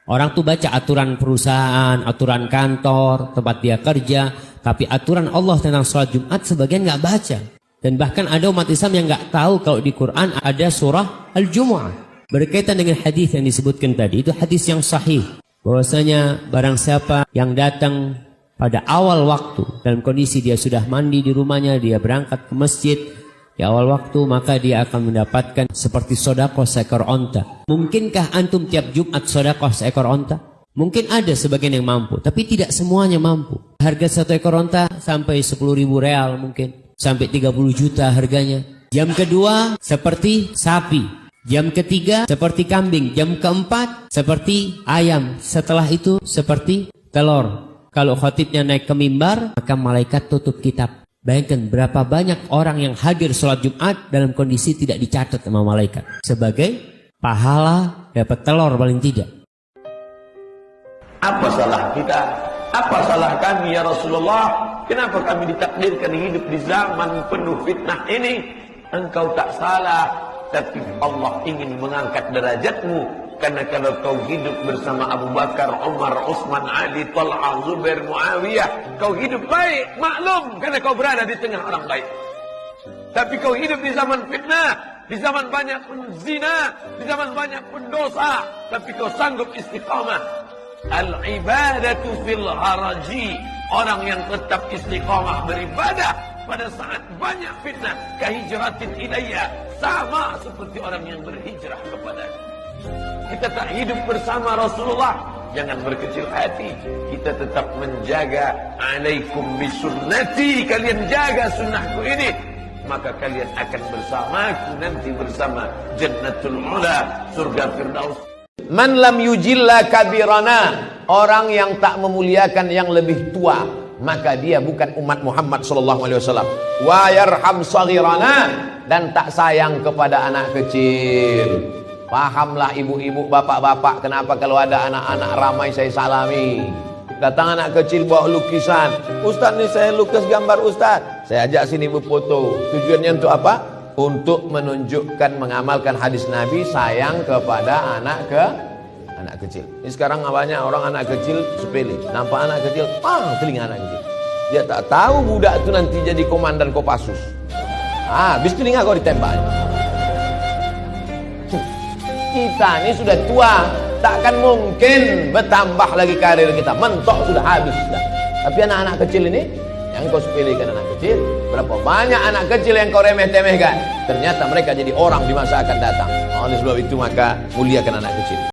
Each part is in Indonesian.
Orang tuh baca aturan perusahaan, aturan kantor, tempat dia kerja, tapi aturan Allah tentang sholat Jumat sebagian nggak baca. Dan bahkan ada umat Islam yang nggak tahu kalau di Quran ada surah Al-Jumu'ah. Berkaitan dengan hadis yang disebutkan tadi, itu hadis yang sahih. Bahwasanya barang siapa yang datang pada awal waktu, dalam kondisi dia sudah mandi di rumahnya, dia berangkat ke masjid di awal waktu, maka dia akan mendapatkan seperti sedekah seekor onta. Mungkinkah antum tiap Jumat sedekah seekor onta? Mungkin ada sebagian yang mampu, tapi tidak semuanya mampu. Harga satu ekor onta sampai 10.000 real mungkin, sampai 30 juta harganya. Jam kedua seperti sapi, jam ketiga seperti kambing, jam keempat seperti ayam, setelah itu seperti telur. Kalau khatibnya naik ke mimbar, maka malaikat tutup kitab. Bayangkan berapa banyak orang yang hadir sholat Jumat dalam kondisi tidak dicatat sama malaikat sebagai pahala dapat telur paling tidak. Apa salah kita? Apa salah kami ya Rasulullah? Kenapa kami ditakdirkan hidup di zaman penuh fitnah ini? Engkau tak salah, tapi Allah ingin mengangkat derajatmu. Karena kalau kau hidup bersama Abu Bakar, Umar, Utsman, Ali, Talha, Zubair, Muawiyah, kau hidup baik, maklum, karena kau berada di tengah orang baik. Tapi kau hidup di zaman fitnah, di zaman banyak zina, di zaman banyak pendosa, tapi kau sanggup istiqamah. Al-ibadatu fil haraji, orang yang tetap istiqamah beribadah pada saat banyak fitnah, kahijratin ilayya, sama seperti orang yang berhijrah kepada-Nya. Kita tak hidup bersama Rasulullah, jangan berkecil hati. Kita tetap menjaga alaikum bisunnati, kalian jaga sunnahku ini, maka kalian akan bersamaku nanti bersama Jannatul Ula, surga Firdaus. Man lam yujilla kabirana, orang yang tak memuliakan yang lebih tua, maka dia bukan umat Muhammad sallallahu alaihi wasallam. Wa yarham saghirana, dan tak sayang kepada anak kecil. Pahamlah ibu-ibu, bapak-bapak, kenapa kalau ada anak-anak ramai saya salami. Datang anak kecil bawa lukisan, Ustaz nih saya lukis gambar Ustaz, saya ajak sini berfoto. Tujuannya untuk apa? Untuk menunjukkan, mengamalkan hadis Nabi, sayang kepada anak kecil. Ini sekarang banyak orang anak kecil sepele, nampak anak kecil, telinga anak kecil. Dia tak tahu budak itu nanti jadi komandan Kopassus. Habis telinga kau ditembak. Kita ini sudah tua, takkan mungkin bertambah lagi karir kita, mentok sudah habis sudah. Tapi anak-anak kecil ini yang kau sepelekan, anak kecil, berapa banyak anak kecil yang kau remeh-temehkan, ternyata mereka jadi orang di masa akan datang. Oleh sebab itu maka muliakan anak kecil.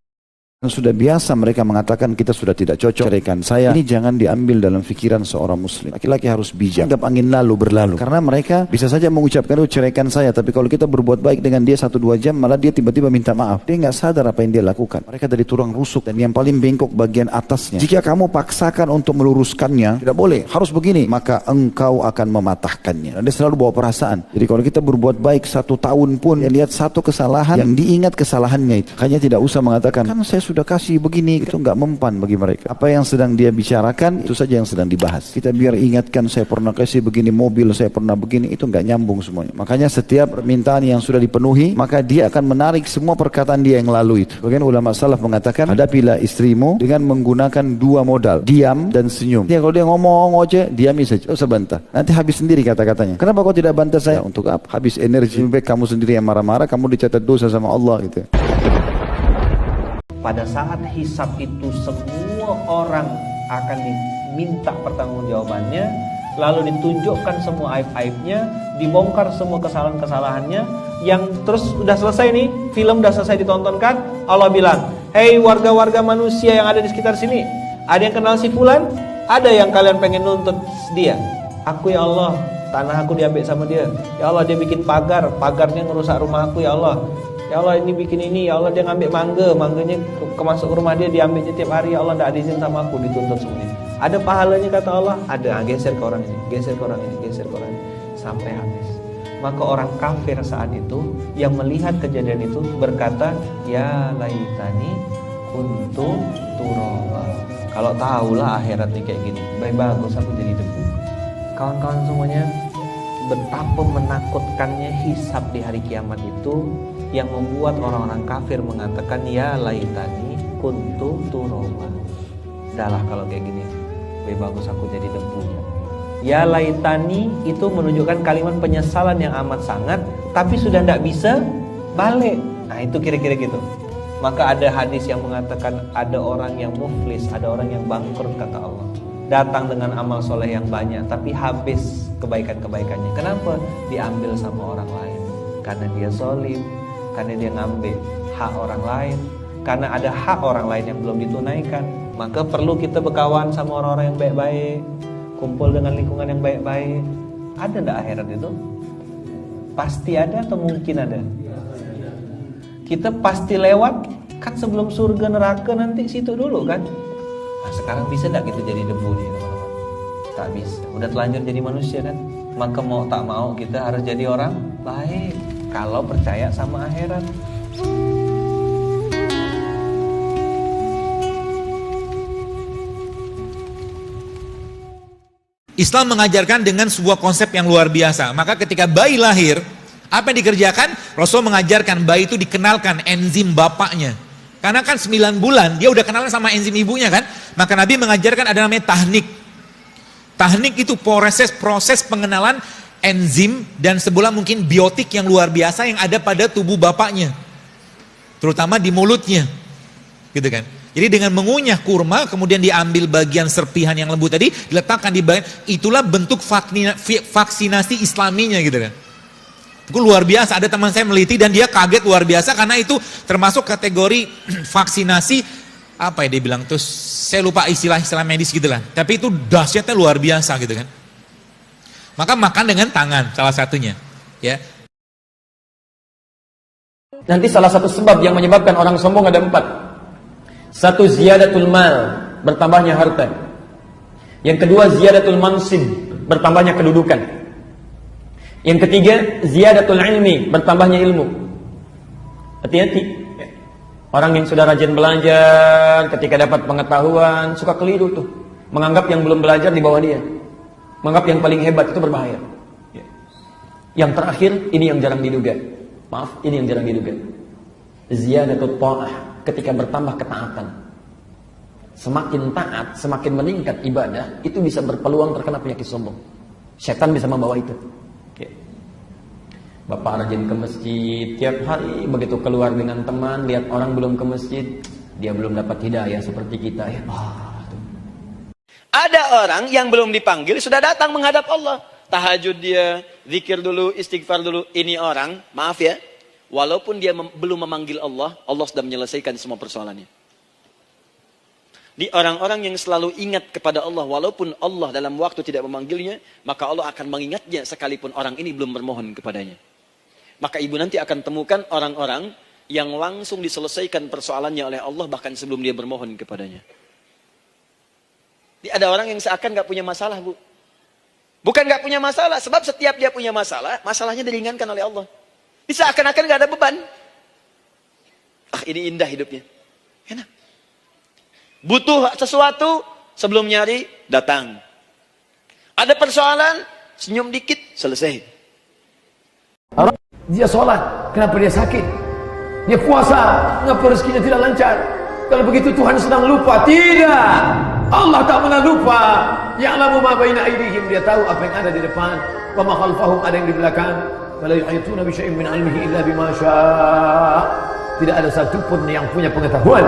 Sudah biasa mereka mengatakan kita sudah tidak cocok, ceraikan saya. Ini jangan diambil dalam fikiran seorang muslim. Laki-laki harus bijak, anggap angin lalu berlalu. Karena mereka bisa saja mengucapkan itu ceraikan saya, tapi kalau kita berbuat baik dengan dia 1-2 jam, malah dia tiba-tiba minta maaf. Dia nggak sadar apa yang dia lakukan. Mereka dari tulang rusuk dan yang paling bengkok bagian atasnya. Jika kamu paksakan untuk meluruskannya, tidak boleh, harus begini, maka engkau akan mematahkannya. Dan dia selalu bawa perasaan. Jadi kalau kita berbuat baik 1 tahun pun, dia lihat satu kesalahan yang diingat kesalahannya itu. Hanya tidak usah mengatakan, kan saya sudah kasih begini, itu nggak mempan bagi mereka. Apa yang sedang dia bicarakan, itu saja yang sedang dibahas. Kita biar ingatkan, saya pernah kasih begini mobil, saya pernah begini, itu nggak nyambung semuanya. Makanya setiap permintaan yang sudah dipenuhi, maka dia akan menarik semua perkataan dia yang lalu itu. Bagian ulama salaf mengatakan, hadapilah istrimu dengan menggunakan 2 modal, diam dan senyum. Dia kalau dia ngomong aja, diami saja, usah bantah. Nanti habis sendiri kata-katanya. Kenapa kau tidak bantah saya? Ya, untuk apa? Habis energi. Lebih baik kamu sendiri yang marah-marah, kamu dicatat dosa sama Allah gitu. Pada saat hisab itu semua orang akan diminta pertanggungjawabannya, lalu ditunjukkan semua aib-aibnya, dibongkar semua kesalahan-kesalahannya, yang terus udah selesai nih, film udah selesai ditontonkan, Allah bilang, hei warga-warga manusia yang ada di sekitar sini, ada yang kenal si fulan? Ada yang kalian pengen nuntut dia? Aku ya Allah, tanah aku diambil sama dia. Ya Allah, dia bikin pagar, pagarnya ngerusak rumah aku ya Allah. Ya Allah, ini bikin ini, ya Allah dia ngambil mangganya kemasuk rumah dia, diambil tiap hari, ya Allah tidak ada izin sama aku, dituntut semuanya. Ada pahalanya kata Allah? Ada. Geser ke orang ini, geser ke orang ini, geser ke orang ini, sampai habis. Maka orang kafir saat itu yang melihat kejadian itu berkata, ya laitani kuntu turaba. Kalau tahulah akhiratnya kayak gini, baik bagus aku jadi debu. Kawan-kawan semuanya, betapa menakutkannya hisab di hari kiamat itu, yang membuat orang-orang kafir mengatakan ya laitani kuntu turaban. Dahlah kalau kayak gini, lebih bagus aku jadi debu. Ya laitani itu menunjukkan kalimat penyesalan yang amat sangat, tapi sudah tidak bisa balik. Nah itu kira-kira gitu. Maka ada hadis yang mengatakan ada orang yang muflis, ada orang yang bangkrut kata Allah. Datang dengan amal soleh yang banyak, tapi habis kebaikan-kebaikannya. Kenapa? Diambil sama orang lain. Karena dia zalim, karena dia ngambil hak orang lain, karena ada hak orang lain yang belum ditunaikan. Maka perlu kita berkawan sama orang-orang yang baik-baik, kumpul dengan lingkungan yang baik-baik. Ada enggak akhirat itu? Pasti ada atau mungkin ada? Kita pasti lewat kan sebelum surga neraka nanti situ dulu kan. Nah sekarang bisa enggak kita jadi debu nih teman-teman? Tak bisa. Udah telanjur jadi manusia kan. Maka mau tak mau kita harus jadi orang baik kalau percaya sama akhirat. Islam mengajarkan dengan sebuah konsep yang luar biasa. Maka ketika bayi lahir, apa yang dikerjakan? Rasul mengajarkan bayi itu dikenalkan enzim bapaknya. Karena kan 9 bulan dia udah kenalan sama enzim ibunya kan. Maka Nabi mengajarkan ada namanya tahnik. Tahnik itu proses pengenalan enzim dan sebuah mungkin biotik yang luar biasa yang ada pada tubuh bapaknya. Terutama di mulutnya. Gitu kan. Jadi dengan mengunyah kurma, kemudian diambil bagian serpihan yang lembut tadi, diletakkan di bagian, itulah bentuk vaksinasi islaminya gitu kan. Itu luar biasa, ada teman saya meliti dan dia kaget luar biasa karena itu termasuk kategori vaksinasi, apa ya dia bilang, terus saya lupa istilah-istilah medis gitu lah. Tapi itu dahsyatnya luar biasa gitu kan. Maka makan dengan tangan salah satunya. Ya. Nanti salah satu sebab yang menyebabkan orang sombong ada 4. Satu, ziyadatul mal, bertambahnya harta. Yang kedua, ziyadatul mansib, bertambahnya kedudukan. Yang ketiga, ziyadatul ilmi, bertambahnya ilmu. Hati-hati. Orang yang sudah rajin belajar, ketika dapat pengetahuan, suka keliru tuh. Menganggap yang belum belajar di bawah dia. Menganggap yang paling hebat itu berbahaya. Yang terakhir, ini yang jarang diduga. Maaf, ini yang jarang diduga. Ziyadatul ta'ah. Ketika bertambah ketaatan, semakin taat, semakin meningkat ibadah, itu bisa berpeluang terkena penyakit sombong. Setan bisa membawa itu. Bapak rajin ke masjid tiap hari, begitu keluar dengan teman, lihat orang belum ke masjid, dia belum dapat hidayah seperti kita ya. Ada orang yang belum dipanggil sudah datang menghadap Allah. Tahajud dia, zikir dulu, istighfar dulu. Ini orang, maaf ya, walaupun dia belum memanggil Allah, Allah sudah menyelesaikan semua persoalannya. Di orang-orang yang selalu ingat kepada Allah, walaupun Allah dalam waktu tidak memanggilnya, maka Allah akan mengingatnya sekalipun orang ini belum bermohon kepadanya. Maka ibu nanti akan temukan orang-orang yang langsung diselesaikan persoalannya oleh Allah, bahkan sebelum dia bermohon kepadanya. Ada orang yang seakan gak punya masalah, Bu. Bukan gak punya masalah, sebab setiap dia punya masalah, masalahnya diringankan oleh Allah. Seakan-akan gak ada beban. Ini indah hidupnya. Enak. Butuh sesuatu, sebelum nyari, datang. Ada persoalan, senyum dikit, selesai. Dia sholat, kenapa dia sakit? Dia puasa, kenapa rezekinya tidak lancar? Kalau begitu Tuhan sedang lupa. Tidak, Allah tak pernah lupa. Ya'lamu ma baina aydihim, dia tahu apa yang ada di depan. Wa ma khalfahum, ada yang di belakang. Wala yu'ituna bi syai'in min 'ilmihi illa bima syaa. Tidak ada satupun yang punya pengetahuan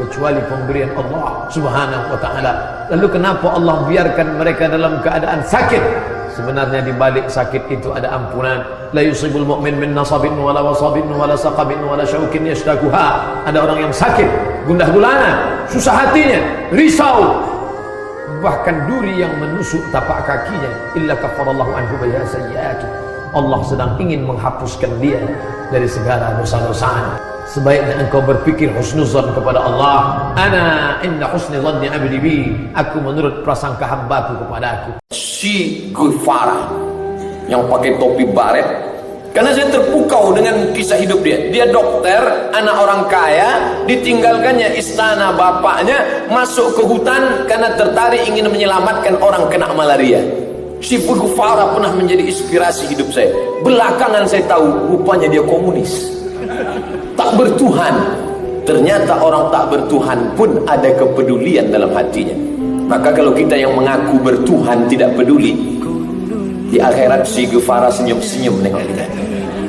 kecuali pemberian Allah Subhanahu wa taala. Lalu kenapa Allah biarkan mereka dalam keadaan sakit? Sebenarnya di balik sakit itu ada ampunan. La yusibul mu'min min nasabin wala wasabin wala saqabin wala syaukin yashtakuha. Ada orang yang sakit, gundah gulana, susah hatinya, risau, bahkan duri yang menusuk tapak kakinya. Illa kafarallahu anhu biha sayyi'atuh. Allah sedang ingin menghapuskan dia dari segala dosa-dosanya. Sebaiknya engkau berpikir husnuzan kepada Allah. Ana inna husni dhanni abdi bi. Aku menurut prasangka hambaku kepada aku. Si Gulfara yang pakai topi baret, karena saya terpukau dengan kisah hidup dia. Dia dokter, anak orang kaya, ditinggalkannya istana bapaknya, masuk ke hutan karena tertarik ingin menyelamatkan orang kena malaria. Si Gulfara pernah menjadi inspirasi hidup saya. Belakangan saya tahu rupanya dia komunis, tak bertuhan. Ternyata orang tak bertuhan pun ada kepedulian dalam hatinya. Maka kalau kita yang mengaku bertuhan tidak peduli, di akhirat si Gufara senyum-senyum nengok kita.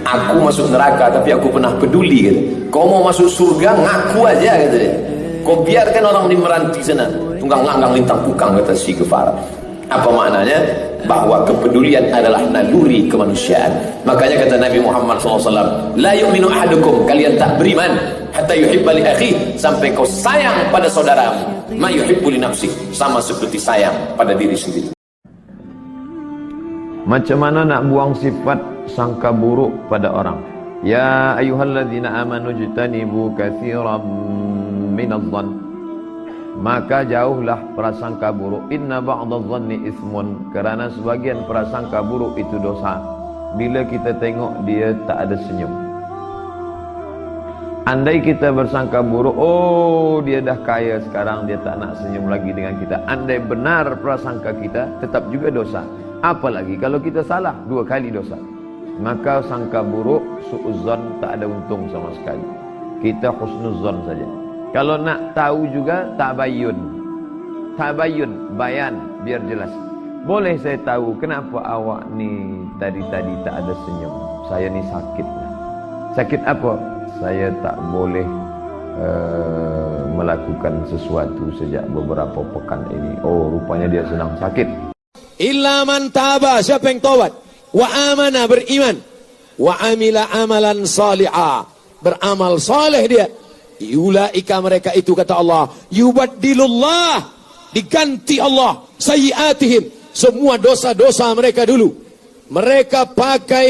Aku masuk neraka tapi aku pernah peduli gitu. Kau mau masuk surga ngaku aja gitu dia. Kau biarkan orang di Meranti sana tunggang langgang lintang pukang, kata si Gufara. Apa maknanya? Bahwa kepedulian adalah naluri kemanusiaan. Makanya kata Nabi Muhammad SAW, la yu'minu ahadukum, kalian tak beriman hatta yuhibba li akhi, sampai kau sayang pada saudaramu ma yuhibbu li nafsi, sama seperti sayang pada diri sendiri. Macam mana nak buang sifat sangka buruk pada orang? Ya ayyuhalladzina amanu jtanibu katsiran minadh-dhann, maka jauhlah prasangka buruk. Inna ba'dadh-dhanni ismun, kerana sebagian prasangka buruk itu dosa. Bila kita tengok dia tak ada senyum, andai kita bersangka buruk, oh dia dah kaya sekarang, dia tak nak senyum lagi dengan kita. Andai benar prasangka kita, tetap juga dosa. Apalagi kalau kita salah, 2 kali dosa. Maka sangka buruk, su'uzzon, tak ada untung sama sekali. Kita husnuzzon saja. Kalau nak tahu juga, tabayun. Tabayun, bayan, biar jelas. Boleh saya tahu kenapa awak ni tadi-tadi tak ada senyum? Saya ni sakit. Sakit apa? Saya tak boleh melakukan sesuatu sejak beberapa pekan ini. Oh, rupanya dia sedang sakit. Illa man taba, siapa yang taubat, wa amana, beriman, wa amila amalan salihah, beramal saleh dia. Ulaika, mereka itu kata Allah, yubaddilullah, diganti Allah sayyiatihim, semua dosa-dosa mereka dulu. Mereka pakai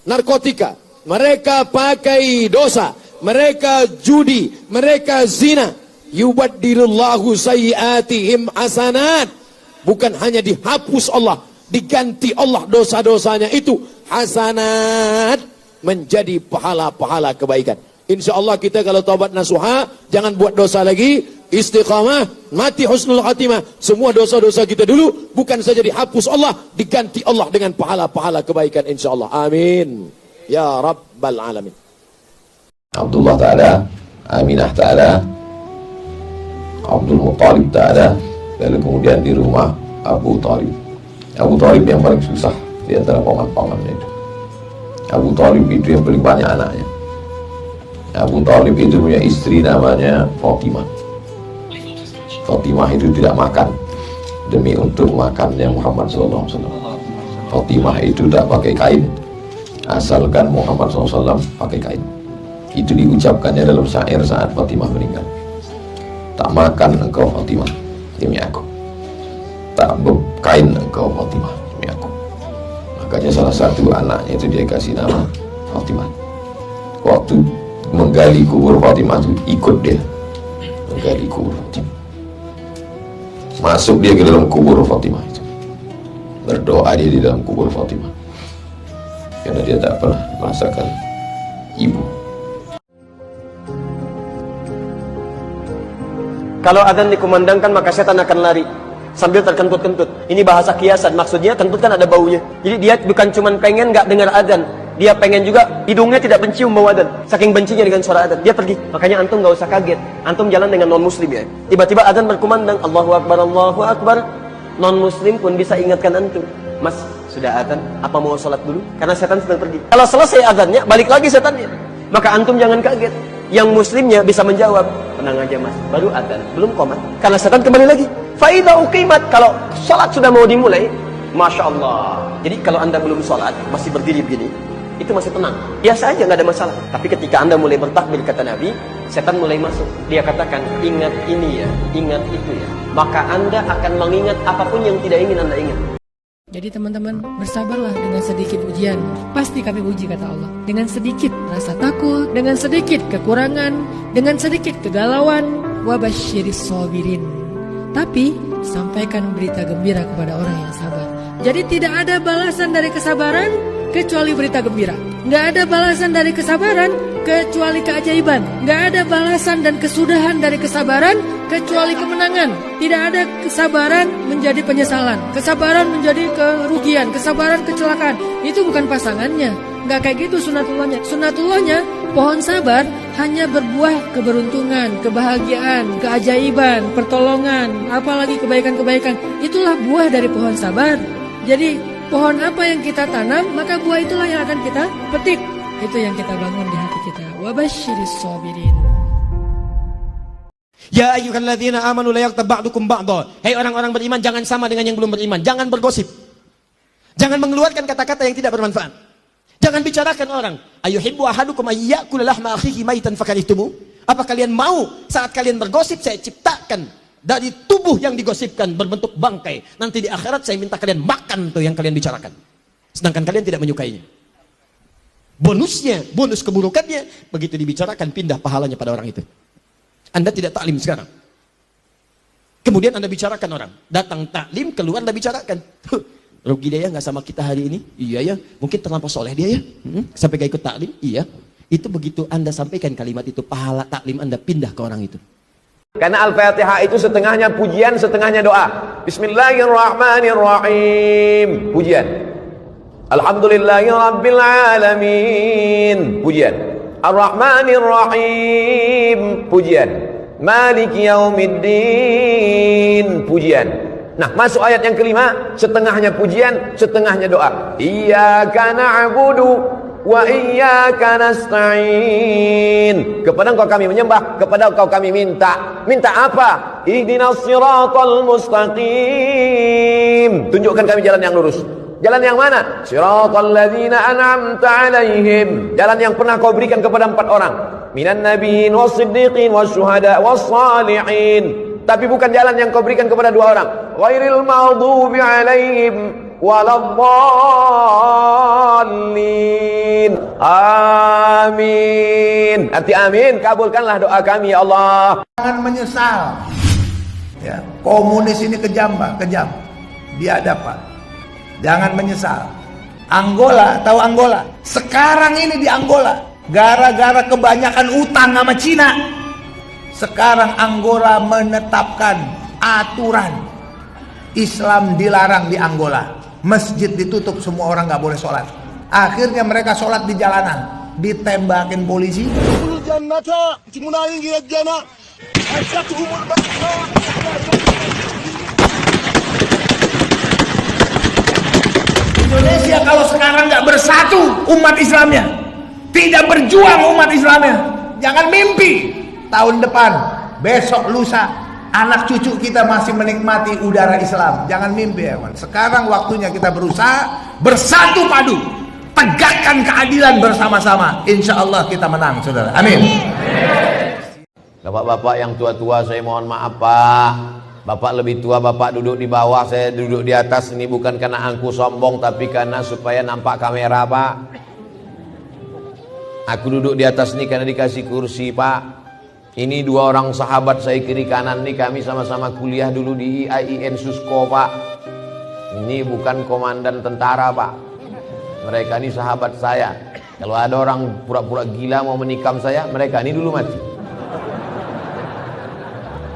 narkotika, mereka pakai dosa, mereka judi, mereka zina. Yubaddilullahu sayyiatihim hasanat, bukan hanya dihapus Allah, diganti Allah dosa-dosanya itu hasanat, menjadi pahala-pahala kebaikan. Insya Allah kita kalau taubat nasuha, jangan buat dosa lagi, istiqamah, mati husnul khatimah. Semua dosa-dosa kita dulu bukan saja dihapus Allah, diganti Allah dengan pahala-pahala kebaikan insya Allah. Amin ya rabbal alamin. Abdullah tak ada, Aminah tak ada, Abdul Muttalib tak ada. Lalu kemudian di rumah Abu Talib. Abu Talib yang paling susah di antara paman-pamannya itu. Abu Talib itu yang paling banyak anaknya. Abu Talib itu punya istri namanya Fatimah. Fatimah itu tidak makan demi untuk makannya Muhammad SAW. Fatimah itu tidak pakai kain, asalkan Muhammad SAW pakai kain. Itu diucapkannya dalam syair saat Fatimah meninggal. Tak makan engkau Fatimah demi aku, tak berkain engkau Fatimah demi aku. Makanya salah satu anaknya itu dia kasih nama Fatimah. Waktu menggali kubur Fatimah itu ikut dia menggali kubur Fatimah, masuk dia ke dalam kubur Fatimah itu, berdoa dia di dalam kubur Fatimah, karena dia tak pernah merasakan ibu. Kalau adzan dikumandangkan maka setan akan lari sambil terkentut-kentut. Ini bahasa kiasan, maksudnya kentut kan ada baunya. Jadi dia bukan cuma pengen nggak dengar adzan, dia pengen juga hidungnya tidak mencium bau adzan. Saking bencinya dengan suara adzan, dia pergi. Makanya antum nggak usah kaget. Antum jalan dengan non muslim ya. Tiba-tiba adzan berkumandang, Allahu Akbar, Allahu Akbar. Non muslim pun bisa ingatkan antum, Mas, sudah adzan, apa mau sholat dulu? Karena setan sedang pergi. Kalau selesai adzannya, balik lagi setannya. Maka antum jangan kaget. Yang muslimnya bisa menjawab, tenang aja mas, baru adzan, belum qomat. Karena setan kembali lagi. Faidah uqimat, kalau sholat sudah mau dimulai, Masya Allah. Jadi kalau anda belum sholat, masih berdiri begini, itu masih tenang, biasa aja, nggak ada masalah. Tapi ketika anda mulai bertakbir, kata Nabi, setan mulai masuk. Dia katakan, ingat ini ya, ingat itu ya. Maka anda akan mengingat apapun yang tidak ingin anda ingat. Jadi teman-teman, bersabarlah dengan sedikit ujian. Pasti kami uji, kata Allah. Dengan sedikit rasa takut, dengan sedikit kekurangan, dengan sedikit kegalauan. Wabasyiris sabirin. Tapi, sampaikan berita gembira kepada orang yang sabar. Jadi tidak ada balasan dari kesabaran, kecuali berita gembira. Nggak ada balasan dari kesabaran, kecuali keajaiban. Nggak ada balasan dan kesudahan dari kesabaran, kecuali kemenangan. Tidak ada kesabaran menjadi penyesalan, kesabaran menjadi kerugian, kesabaran kecelakaan. Itu bukan pasangannya. Nggak kayak gitu sunatullahnya. Sunatullahnya, pohon sabar hanya berbuah keberuntungan, kebahagiaan, keajaiban, pertolongan, apalagi kebaikan-kebaikan. Itulah buah dari pohon sabar. Jadi pohon apa yang kita tanam, maka buah itulah yang akan kita petik. Itu yang kita bangun di hati kita. Wabasyiris sabirin. Ya ayyuhalladzina amanu la yaghtab ba'dukum ba'dha. Hei orang-orang beriman, jangan sama dengan yang belum beriman. Jangan bergosip. Jangan mengeluarkan kata-kata yang tidak bermanfaat. Jangan bicarakan orang. Ayuhibbu ahadukum ayyakula lahma akhihi maitan fakarihtumu? Apa kalian mau saat kalian bergosip saya ciptakan dari tubuh yang digosipkan berbentuk bangkai. Nanti di akhirat saya minta kalian makan tuh yang kalian bicarakan. Sedangkan kalian tidak menyukainya. Bonusnya, bonus keburukannya, begitu dibicarakan pindah pahalanya pada orang itu. Anda tidak taklim sekarang. Kemudian Anda bicarakan orang. Datang taklim, keluar Anda bicarakan. Rugi dia ya nggak sama kita hari ini? Iya ya. Mungkin terlampau soleh dia ya. Sampai gak ikut taklim? Iya. Itu begitu Anda sampaikan kalimat itu, pahala taklim Anda pindah ke orang itu. Karena Al-Fatihah itu setengahnya pujian, setengahnya doa. Bismillahirrahmanirrahim. Pujian. Alhamdulillahirabbil alamin. Pujian. Ar-Rahmanir-Rahim, pujian. Maliki Yaumiddin, pujian. Nah, masuk ayat yang kelima, setengahnya pujian, setengahnya doa. Iyyaka na'budu wa iyyaka nasta'in. Kepada Engkau kami menyembah, kepada Engkau kami minta. Minta apa? Ihdinas siratal mustaqim. Tunjukkan kami jalan yang lurus. Jalan yang mana? Siratal ladzina an'amta 'alaihim. Jalan yang pernah Kau berikan kepada 4 orang. Minan nabiyyin was-siddiqin wasyuhada was-salihin. Tapi bukan jalan yang Kau berikan kepada 2 orang. Ghairil maghdubi 'alaihim waladdallin. Amin. Arti amin, kabulkanlah doa kami ya Allah. Jangan menyesal. Ya, komunis ini kejam, Pak, kejam. Biadab, Pak. Jangan menyesal. Angola, tahu Angola? Sekarang ini di Angola, gara-gara kebanyakan utang sama Cina, sekarang Angola menetapkan aturan Islam dilarang di Angola. Masjid ditutup, semua orang nggak boleh sholat. Akhirnya mereka sholat di jalanan, ditembakin polisi. Indonesia kalau sekarang nggak bersatu umat Islamnya, tidak berjuang umat Islamnya, jangan mimpi tahun depan, besok, lusa, anak cucu kita masih menikmati udara Islam. Jangan mimpi ya, man. Sekarang waktunya kita berusaha bersatu padu, tegakkan keadilan bersama-sama. Insya Allah kita menang, saudara. Amin. Bapak-bapak yang tua-tua, saya mohon maaf Pak. Bapak lebih tua, Bapak duduk di bawah, saya duduk di atas. Ini bukan karena angku sombong, tapi karena supaya nampak kamera, Pak. Aku duduk di atas ini karena dikasih kursi, Pak. Ini 2 orang sahabat saya kiri kanan nih, kami sama-sama kuliah dulu di IAIN Susko, Pak. Ini bukan komandan tentara, Pak. Mereka ini sahabat saya. Kalau ada orang pura-pura gila mau menikam saya, mereka ini dulu mati.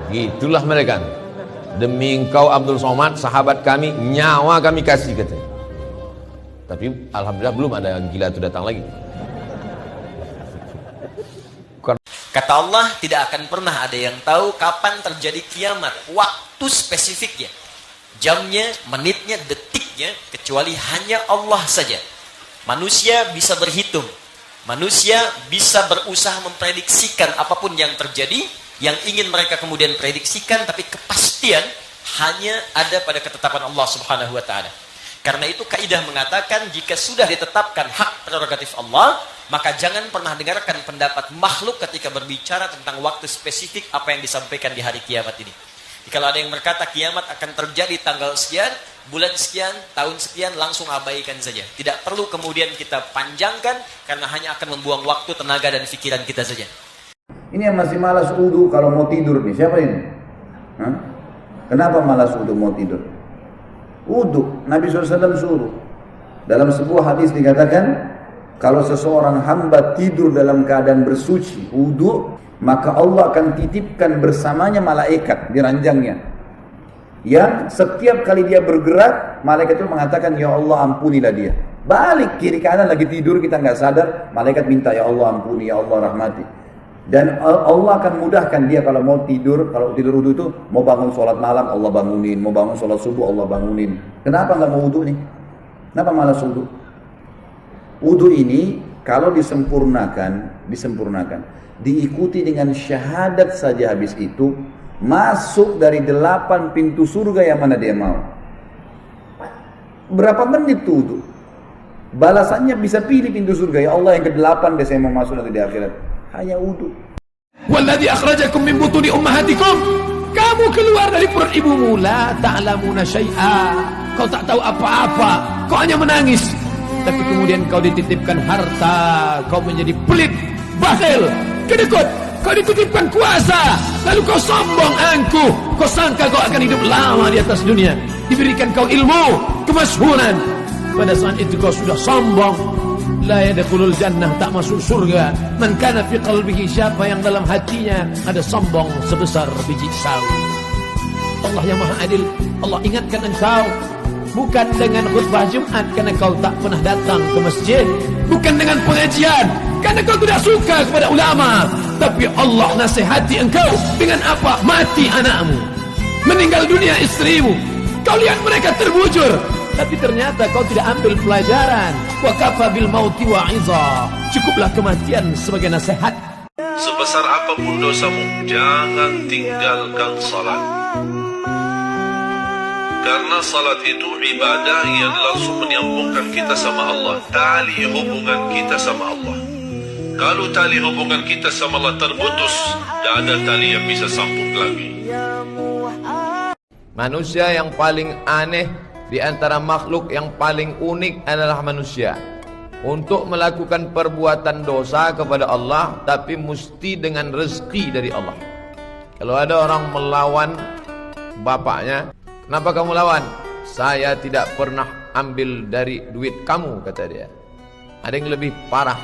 Gitulah mereka. Demi engkau Abdul Somad, sahabat kami, nyawa kami kasih, katanya. Tapi alhamdulillah belum ada yang gila itu datang lagi. Kata Allah, tidak akan pernah ada yang tahu kapan terjadi kiamat, waktu spesifiknya, jamnya, menitnya, detiknya, kecuali hanya Allah saja. Manusia bisa berhitung, manusia bisa berusaha memprediksikan apapun yang terjadi, yang ingin mereka kemudian prediksikan, tapi kepastian hanya ada pada ketetapan Allah Subhanahu wa taala. Karena itu kaidah mengatakan jika sudah ditetapkan hak prerogatif Allah, maka jangan pernah dengarkan pendapat makhluk ketika berbicara tentang waktu spesifik apa yang disampaikan di hari kiamat ini. Kalau ada yang berkata kiamat akan terjadi tanggal sekian, bulan sekian, tahun sekian, langsung abaikan saja. Tidak perlu kemudian kita panjangkan, karena hanya akan membuang waktu, tenaga, dan pikiran kita saja. Ini yang masih malas wudu kalau mau tidur nih, siapa ini? Hah? Kenapa malas wudu mau tidur? Wudu, Nabi SAW suruh. Dalam sebuah hadis dikatakan, kalau seseorang hamba tidur dalam keadaan bersuci, wudu, maka Allah akan titipkan bersamanya malaikat di ranjangnya. Yang setiap kali dia bergerak, malaikat itu mengatakan, ya Allah ampunilah dia. Balik kiri kanan lagi tidur, kita nggak sadar, malaikat minta, ya Allah ampuni, ya Allah rahmati. Dan Allah akan mudahkan dia kalau mau tidur, kalau tidur wudu itu mau bangun sholat malam Allah bangunin, mau bangun sholat subuh Allah bangunin. Kenapa nggak mau wudu nih? Kenapa malas wudu? Wudu ini kalau disempurnakan, diikuti dengan syahadat saja habis itu, masuk dari 8 pintu surga yang mana dia mau. Berapa menit tuh wudu? Balasannya bisa pilih pintu surga. Ya Allah yang ke-8 deh saya mau masuk nanti di akhirat. Hanya wudu. Walladzi akhrajakum min butuni ummahatikum. Kamu keluar dari perut ibumu, la ta'lamuna syai'a. Kau tak tahu apa-apa. Kau hanya menangis. Tapi kemudian kau dititipkan harta, kau menjadi pelit, bakhil, kedekut. Kau dititipkan kuasa, lalu kau sombong angkuh. Kau sangka kau akan hidup lama di atas dunia. Diberikan kau ilmu, kemasyhuran. Pada saat itu kau sudah sombong. La yadkhulul jannah, tak masuk surga. Man kana fi qalbihi, siapa yang dalam hatinya ada sombong sebesar biji sawi. Allah yang Maha Adil, Allah ingatkan engkau bukan dengan khutbah Jumat karena kau tak pernah datang ke masjid, bukan dengan pengajian karena kau tidak suka kepada ulama, tapi Allah nasihati engkau dengan apa? Mati anakmu, meninggal dunia istrimu, kau lihat mereka terbujur, tapi ternyata kau tidak ambil pelajaran. Wa kafa bil mauti wa'iza, cukuplah kematian sebagai nasihat. Sebesar apapun dosamu, jangan tinggalkan salat. Karena salat itu ibadah yang langsung menyambungkan kita sama Allah, tali hubungan kita sama Allah. Kalau tali hubungan kita sama Allah terputus, tidak ada tali yang bisa sambung lagi. Manusia yang paling aneh di antara makhluk yang paling unik adalah manusia. Untuk melakukan perbuatan dosa kepada Allah, tapi mesti dengan rezeki dari Allah. Kalau ada orang melawan bapaknya, kenapa kamu lawan? Saya tidak pernah ambil dari duit kamu, kata dia. Ada yang lebih parah,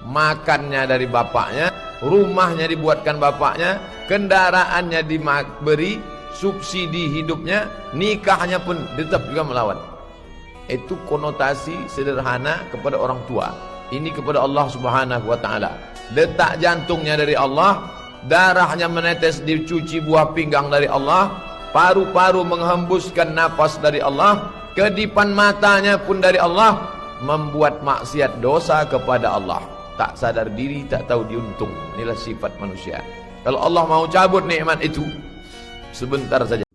makannya dari bapaknya, rumahnya dibuatkan bapaknya, kendaraannya diberi, subsidi hidupnya, nikahnya pun tetap juga melawan. Itu konotasi sederhana kepada orang tua. Ini kepada Allah Subhanahu wa ta'ala. Detak jantungnya dari Allah, darahnya menetes dicuci buah pinggang dari Allah, paru-paru menghembuskan nafas dari Allah, kedipan matanya pun dari Allah, membuat maksiat dosa kepada Allah. Tak sadar diri, tak tahu diuntung. Inilah sifat manusia. Kalau Allah mau cabut nikmat itu, sebentar saja.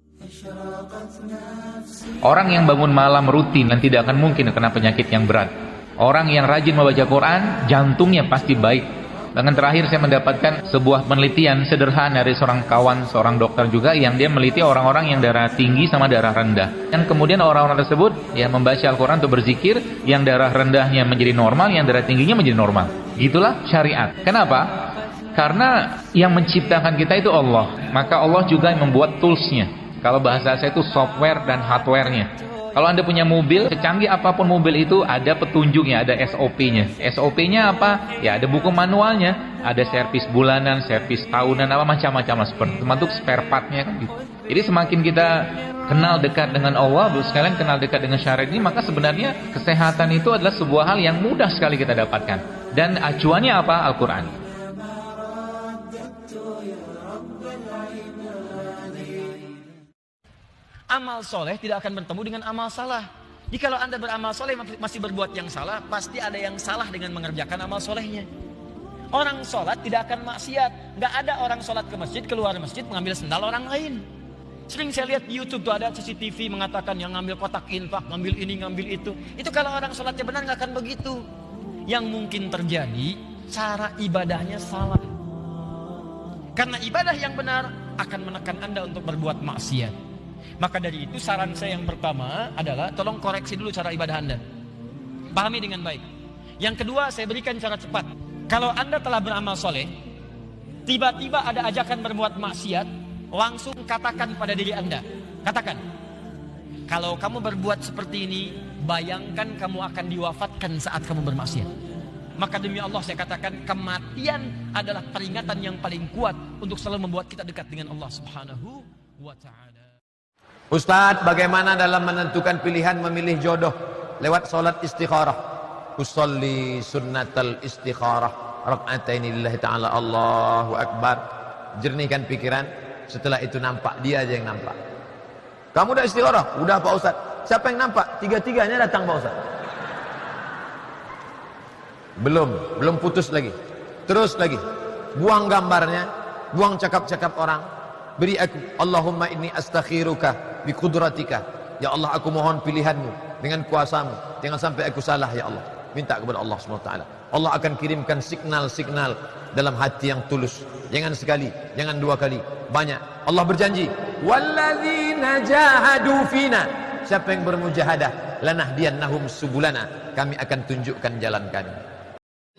Orang yang bangun malam rutin dan tidak akan mungkin kena penyakit yang berat. Orang yang rajin membaca Quran, jantungnya pasti baik. Bahkan terakhir saya mendapatkan sebuah penelitian sederhana dari seorang kawan, seorang dokter juga, yang dia meliti orang-orang yang darah tinggi sama darah rendah. Dan kemudian orang-orang tersebut yang membaca Al-Quran atau berzikir, yang darah rendahnya menjadi normal, yang darah tingginya menjadi normal. Gitulah syariat. Kenapa? Karena yang menciptakan kita itu Allah. Maka Allah juga yang membuat toolsnya. Kalau bahasa saya itu software dan hardware-nya. Kalau Anda punya mobil, secanggih apapun mobil itu ada petunjuknya, ada SOP-nya. SOP-nya apa? Ya ada buku manualnya, ada servis bulanan, servis tahunan, apa macam-macam seperti termasuk spare part-nya kan gitu. Jadi semakin kita kenal dekat dengan Allah, sekalian kenal dekat dengan syariat ini, maka sebenarnya kesehatan itu adalah sebuah hal yang mudah sekali kita dapatkan. Dan acuannya apa? Al-Quran. Amal soleh tidak akan bertemu dengan amal salah. Jikalau Anda beramal soleh masih berbuat yang salah, pasti ada yang salah dengan mengerjakan amal solehnya. Orang sholat tidak akan maksiat. Nggak ada orang sholat ke masjid, keluar masjid mengambil sendal orang lain. Sering saya lihat di YouTube tuh ada CCTV mengatakan yang ngambil kotak infak, ngambil ini, ngambil itu. Itu kalau orang sholatnya benar nggak akan begitu. Yang mungkin terjadi, cara ibadahnya salah. Karena ibadah yang benar akan menekan Anda untuk berbuat maksiat. Maka dari itu saran saya yang pertama adalah tolong koreksi dulu cara ibadah Anda. Pahami dengan baik. Yang kedua, saya berikan cara cepat. Kalau Anda telah beramal soleh, tiba-tiba ada ajakan berbuat maksiat, langsung katakan pada diri Anda. Katakan, kalau kamu berbuat seperti ini, bayangkan kamu akan diwafatkan saat kamu bermaksiat. Maka demi Allah saya katakan, kematian adalah peringatan yang paling kuat untuk selalu membuat kita dekat dengan Allah Subhanahu wa ta'ala. Ustaz, bagaimana dalam menentukan pilihan memilih jodoh lewat sholat istikharah? Usolli sunnatal istikharah. rak'ataini lillahi ta'ala, Allahu Akbar. Jernihkan pikiran. Setelah itu nampak, dia aja yang nampak. Kamu udah istikharah? Udah Pak Ustaz. Siapa yang nampak? Tiga-tiganya datang Pak Ustaz. Belum putus lagi. Terus lagi. Buang gambarnya, buang cakap-cakap orang. Beri aku, Allahumma inni astakhiruka bi qudratika. Ya Allah, aku mohon pilihanmu dengan kuasamu. Jangan sampai aku salah ya Allah. Minta kepada Allah SWT. Allah akan kirimkan signal-signal dalam hati yang tulus. Jangan sekali, jangan dua kali, banyak. Allah berjanji, walladzina jahadu fina. Siapa yang bermujahadah, lanahdiyannahum subulana. Kami akan tunjukkan jalan kami.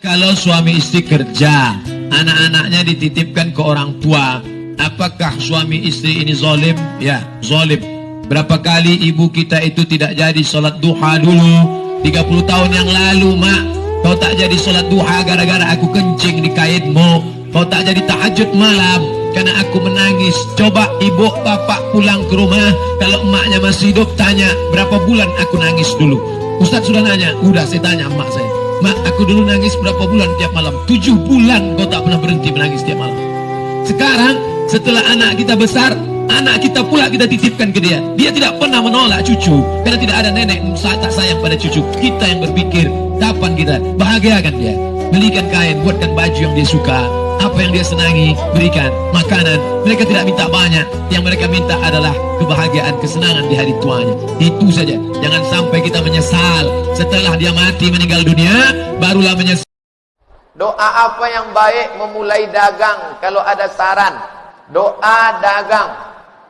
Kalau suami istri kerja, anak-anaknya dititipkan ke orang tua, apakah suami istri ini zalim? Ya, zalim. Berapa kali ibu kita itu tidak jadi sholat duha dulu? 30 tahun yang lalu, mak, kau tak jadi sholat duha gara-gara aku kencing di kainmu. Kau tak jadi tahajud malam karena aku menangis. Coba ibu bapak pulang ke rumah, kalau emaknya masih hidup, tanya berapa bulan aku nangis dulu. Ustaz sudah nanya, udah saya tanya emak saya. Mak, aku dulu nangis berapa bulan tiap malam? 7 bulan kau tak pernah berhenti menangis tiap malam. Sekarang setelah anak kita besar, anak kita pula kita titipkan ke dia. Dia tidak pernah menolak cucu karena tidak ada nenek tak sayang pada cucu. Kita yang berpikir kapan kita bahagiakan dia, belikan kain, buatkan baju yang dia suka, apa yang dia senangi, berikan makanan. Mereka tidak minta banyak, yang mereka minta adalah kebahagiaan, kesenangan di hari tuanya. Itu saja. Jangan sampai kita menyesal setelah dia mati meninggal dunia, barulah menyesal. Doa apa yang baik memulai dagang? Kalau ada saran, doa dagang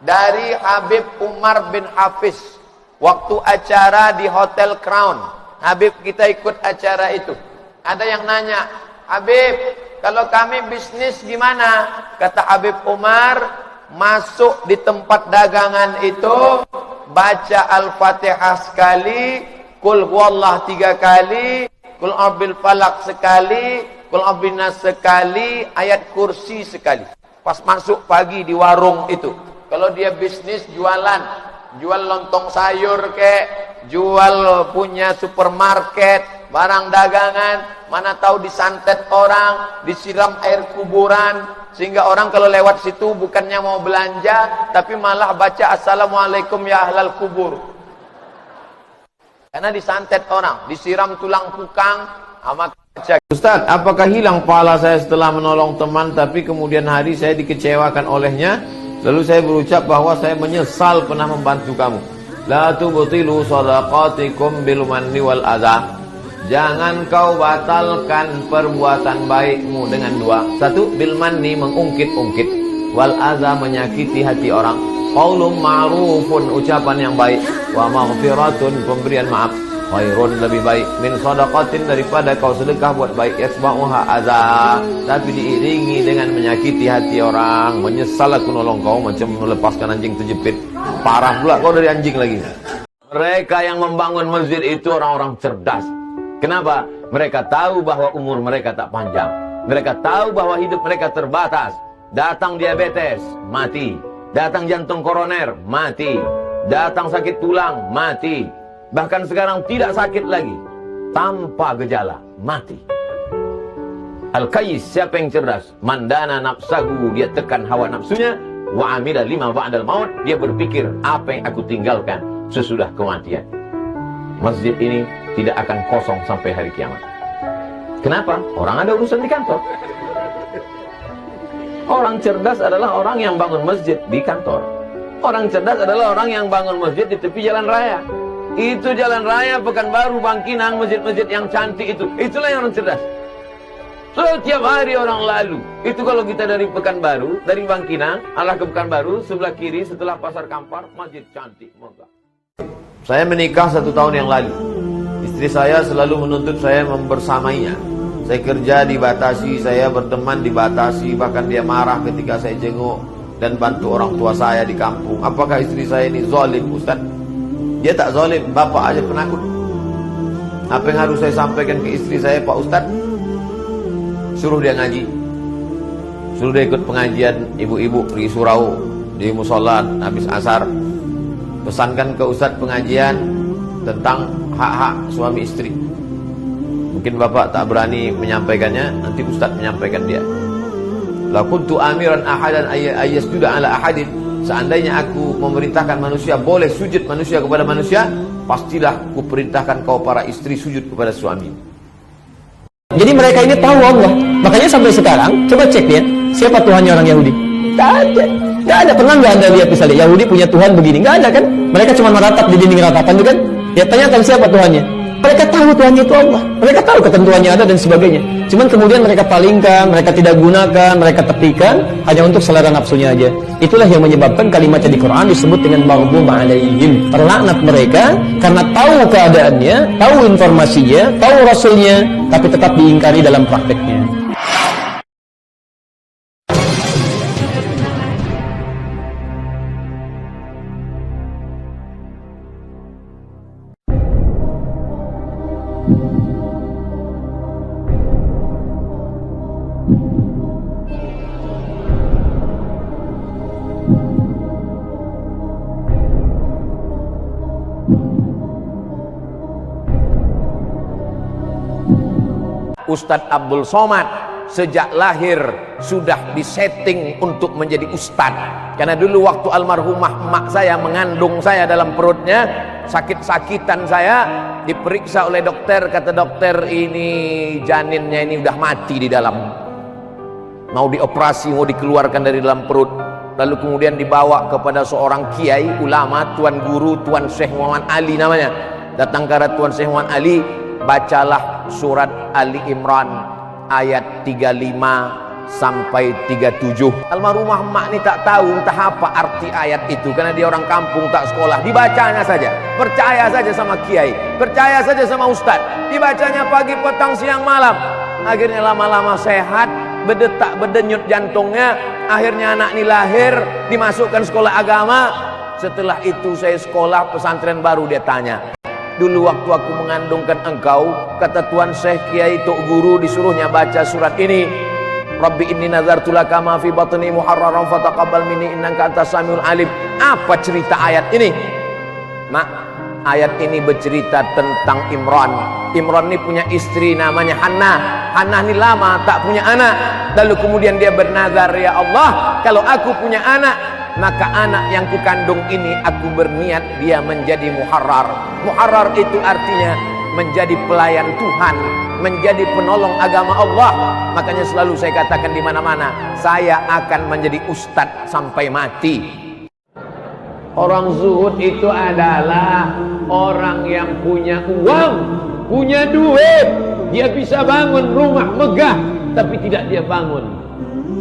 dari Habib Umar bin Hafiz waktu acara di Hotel Crown. Habib kita ikut acara itu. Ada yang nanya, Habib, kalau kami bisnis gimana? Kata Habib Umar, masuk di tempat dagangan itu, baca Al-Fatihah sekali, Qul huwallah 3 kali, Qul a'udzu falaq sekali, Qul a'udzu binnas sekali, ayat kursi sekali. Pas masuk pagi di warung itu, kalau dia bisnis jualan, jual lontong sayur kek, jual punya supermarket, barang dagangan, mana tahu disantet orang, disiram air kuburan, sehingga orang kalau lewat situ bukannya mau belanja, tapi malah baca assalamualaikum ya ahlal kubur. Karena disantet orang, disiram tulang pukang, sama kaca. Ustaz, apakah hilang pahala saya setelah menolong teman, tapi kemudian hari saya dikecewakan olehnya, lalu saya berucap bahwa saya menyesal pernah membantu kamu. La tubtilu shadaqatikum bil manni wal adha. Jangan kau batalkan perbuatan baikmu dengan dua. Satu, bil manni, mengungkit-ungkit, wal adha, menyakiti hati orang. Qaulun ma'rufun, ucapan yang baik, wa maghfiratun, pemberian maaf, khairun, lebih baik, min shadaqatin, daripada kau sedekah buat baik, yasma'uha adha, tapi diiringi dengan menyakiti hati orang. Menyesal aku nolong kau, macam melepaskan anjing terjepit. Parah pula kau dari anjing lagi. Mereka yang membangun masjid itu orang-orang cerdas. Kenapa? Mereka tahu bahwa umur mereka tak panjang. Mereka tahu bahwa hidup mereka terbatas. Datang diabetes, mati. Datang jantung koroner, mati. Datang sakit tulang, mati. Bahkan sekarang tidak sakit lagi, tanpa gejala, mati. Al-Qais, siapa yang cerdas? Mandana nafsahu, dia tekan hawa nafsunya. Wa amila lima ba'dal maut, dia berpikir apa yang aku tinggalkan sesudah kematian. Masjid ini tidak akan kosong sampai hari kiamat. Kenapa? Orang ada urusan di kantor. Orang cerdas adalah orang yang bangun masjid di kantor. Orang cerdas adalah orang yang bangun masjid di tepi jalan raya. Itu jalan raya Pekanbaru, Bangkinang, masjid-masjid yang cantik itu. Itulah yang orang cerdas. Setiap hari orang lalu. Itu kalau kita dari Pekanbaru, dari Bangkinang, arah ke Pekanbaru, sebelah kiri setelah Pasar Kampar, masjid cantik, megah. Saya menikah 1 tahun yang lalu. Istri saya selalu menuntut saya membersamainya. Saya kerja dibatasi, saya berteman dibatasi, bahkan dia marah ketika saya jenguk dan bantu orang tua saya di kampung. Apakah istri saya ini zalim, Ustaz? Dia tak zalim, bapak aja penakut. Apa yang harus saya sampaikan ke istri saya, Pak Ustaz? Suruh dia ngaji. Suruh dia ikut pengajian ibu-ibu pergi surau di musola habis asar. Pesankan ke Ustaz pengajian tentang hak-hak suami istri. Mungkin bapak tak berani menyampaikannya, nanti ustaz menyampaikan dia. La kuntu amiran ahadan ayyasjuda ala ahadin. Seandainya aku memerintahkan manusia boleh sujud manusia kepada manusia, pastilah ku perintahkan kau para istri sujud kepada suami. Jadi mereka ini tahu Allah. Makanya sampai sekarang coba cek ya, siapa Tuhannya orang Yahudi? Tidak ada. Tidak ada. Pernah nggak Anda lihat misalnya Yahudi punya Tuhan begini? Nggak ada kan? Mereka cuma meratap di dinding ratapan itu kan? Ya tanyakan siapa Tuhannya? Mereka tahu Tuhannya itu Allah. Mereka tahu ketentuannya ada dan sebagainya. Cuman kemudian mereka palingkan, mereka tidak gunakan, mereka tepikan hanya untuk selera nafsunya aja. Itulah yang menyebabkan kalimat di Quran disebut dengan maghdub alaihim. Terlaknat mereka karena tahu keadaannya, tahu informasinya, tahu rasulnya, tapi tetap diingkari dalam prakteknya. Ustadz Abdul Somad sejak lahir sudah disetting untuk menjadi ustadz. Karena dulu waktu almarhumah emak saya mengandung saya dalam perutnya, sakit-sakitan saya, diperiksa oleh dokter, kata dokter ini janinnya ini udah mati di dalam, mau dioperasi, mau dikeluarkan dari dalam perut. Lalu kemudian dibawa kepada seorang kiai ulama, tuan guru, Tuan Syekh Muhammad Ali namanya. Datang ke Tuan Syekh Muhammad Ali, bacalah surat Ali Imran ayat 35 sampai 37. Almarhumah emak ini tak tahu entah apa arti ayat itu, karena dia orang kampung tak sekolah. Dibacanya saja, percaya saja sama kiai, percaya saja sama ustadz, dibacanya pagi, petang, siang, malam. Akhirnya lama-lama sehat, berdetak berdenyut jantungnya. Akhirnya anak ini lahir, dimasukkan sekolah agama. Setelah itu saya sekolah pesantren baru. Dia tanya, dulu waktu aku mengandungkan engkau, kata Tuan Syekh Kiai Tok Guru, disuruhnya baca surat ini, Rabbi inni nazartu laka ma fi batni muharraran fataqabbal minni innaka antas samiul alim. Apa cerita ayat ini? Mak, ayat ini bercerita tentang Imran. Imran ini punya istri namanya Hannah. Hannah ini lama tak punya anak. Lalu kemudian dia bernazar, ya Allah, kalau aku punya anak, maka anak yang kukandung ini aku berniat dia menjadi muharrar. Muharrar itu artinya menjadi pelayan Tuhan, menjadi penolong agama Allah. Makanya selalu saya katakan di mana-mana, saya akan menjadi ustadz sampai mati. Orang zuhud itu adalah orang yang punya uang, punya duit, dia bisa bangun rumah megah, tapi tidak dia bangun.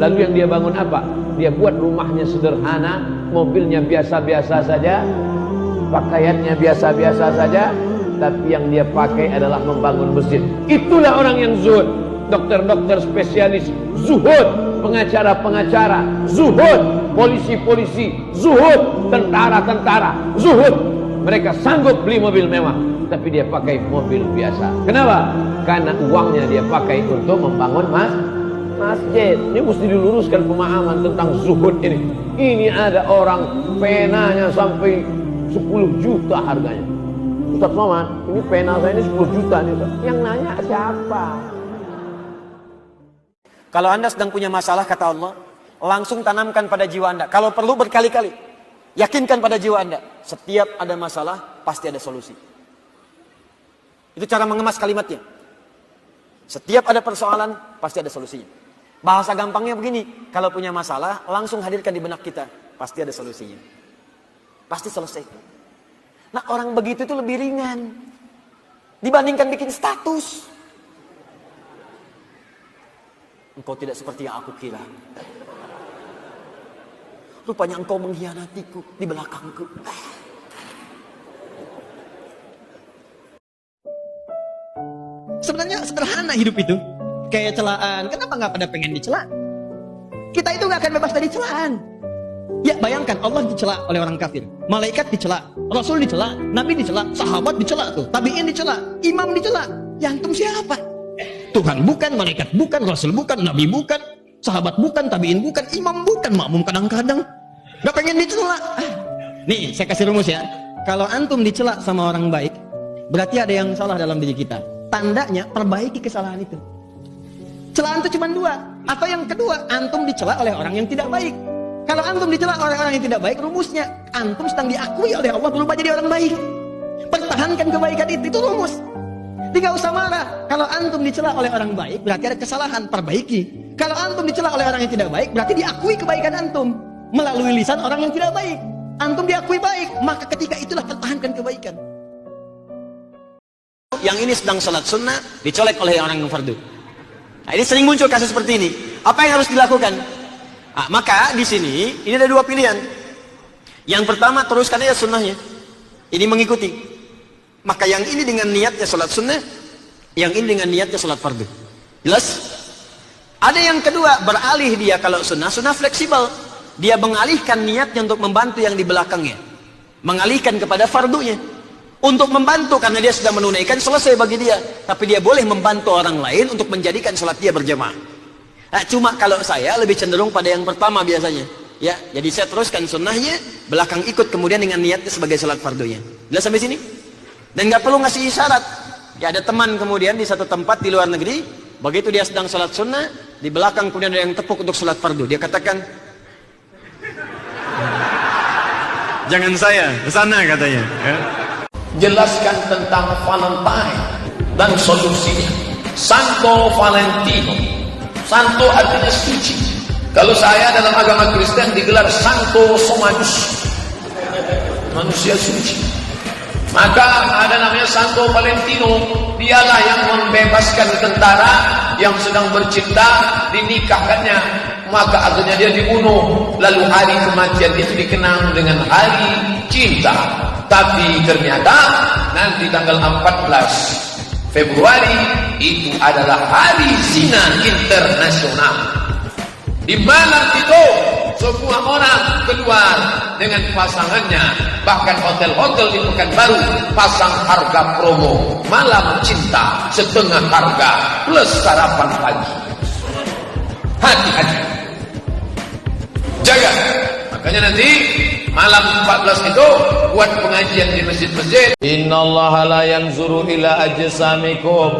Lalu yang dia bangun apa? Dia buat rumahnya sederhana, mobilnya biasa-biasa saja, pakaiannya biasa-biasa saja, tapi yang dia pakai adalah membangun masjid. Itulah orang yang zuhud. Dokter-dokter spesialis zuhud, pengacara-pengacara zuhud, polisi-polisi zuhud, tentara-tentara zuhud. Mereka sanggup beli mobil mewah, tapi dia pakai mobil biasa. Kenapa? Karena uangnya dia pakai untuk membangun masjid. Ini mesti diluruskan pemahaman tentang zuhud ini. Ini ada orang penanya sampai 10 juta harganya. Ustaz Somad, ini pena saya ini 10 juta nih Ustaz. Yang nanya siapa? Kalau Anda sedang punya masalah, kata Allah, langsung tanamkan pada jiwa Anda. Kalau perlu berkali-kali, yakinkan pada jiwa Anda, setiap ada masalah pasti ada solusi. Itu cara mengemas kalimatnya. Setiap ada persoalan pasti ada solusinya. Bahasa gampangnya begini, kalau punya masalah langsung hadirkan di benak kita, pasti ada solusinya, pasti selesai. Nah, orang begitu itu lebih ringan dibandingkan bikin status. Engkau tidak seperti yang aku kira. Rupanya engkau mengkhianatiku di belakangku. Sebenarnya sederhana hidup itu. Kayak celaan. Kenapa nggak pada pengen dicela? Kita itu nggak akan bebas dari celaan. Ya bayangkan, Allah dicela oleh orang kafir, malaikat dicela, Rasul dicela, Nabi dicela, sahabat dicela tuh, tabi'in dicela, imam dicela. Ya antum siapa? Tuhan bukan, malaikat bukan, Rasul bukan, Nabi bukan, sahabat bukan, tabi'in bukan, imam bukan, makmum kadang-kadang. Gak pengen dicela. Nih saya kasih rumus ya. Kalau antum dicela sama orang baik, berarti ada yang salah dalam diri kita. tandanya perbaiki kesalahan itu. Celaan itu cuma dua. Atau yang kedua, antum dicela oleh orang yang tidak baik. Kalau antum dicela oleh orang yang tidak baik, rumusnya antum sedang diakui oleh Allah berubah jadi orang baik. Pertahankan kebaikan itu rumus. Tidak usah marah. Kalau antum dicela oleh orang baik, berarti ada kesalahan, perbaiki. Kalau antum dicela oleh orang yang tidak baik, berarti diakui kebaikan antum melalui lisan orang yang tidak baik. Antum diakui baik, maka ketika itulah pertahankan kebaikan. Yang ini sedang sholat sunnah, dicolek oleh orang yang fardu. Nah, ini sering muncul kasus seperti ini. Apa yang harus dilakukan? Nah, maka di sini ini ada dua pilihan. Yang pertama, teruskan aja sunnahnya. Ini mengikuti. Maka yang ini dengan niatnya sholat sunnah, yang ini dengan niatnya sholat fardu. Jelas? Ada yang kedua, beralih dia kalau sunnah fleksibel. Dia mengalihkan niatnya untuk membantu yang di belakangnya. Mengalihkan kepada fardunya. Untuk membantu karena dia sudah menunaikan, selesai bagi dia. Tapi dia boleh membantu orang lain untuk menjadikan sholat dia berjamaah. Nah, cuma kalau saya lebih cenderung pada yang pertama biasanya. Ya, jadi saya teruskan sunnahnya, belakang ikut kemudian dengan niatnya sebagai sholat fardunya. Jelas sampai sini? Dan nggak perlu ngasih isyarat. Ya, ada teman kemudian di satu tempat di luar negeri, begitu dia sedang sholat sunnah, di belakang kemudian ada yang tepuk untuk sholat fardu. Dia katakan, jangan saya, ke sana katanya. Ya. Jelaskan tentang Valentine dan solusinya. Santo Valentino. Santo artinya suci. Kalau saya dalam agama Kristen digelar Santo Somadus, manusia suci. Maka ada namanya Santo Valentino. Dialah yang membebaskan tentara yang sedang bercinta, dinikahkannya. Maka akhirnya dia dibunuh. Lalu hari kematian itu dikenang dengan hari cinta. Tapi ternyata nanti tanggal 14 Februari itu adalah hari zina internasional. Di malam itu semua orang keluar dengan pasangannya. Bahkan hotel-hotel di Pekanbaru pasang harga promo malam cinta setengah harga plus sarapan pagi. Hati-hati, jaga. Makanya nanti malam 14 itu buat pengajian di masjid-masjid. Innallaha la yanzuru ila ajsamikum.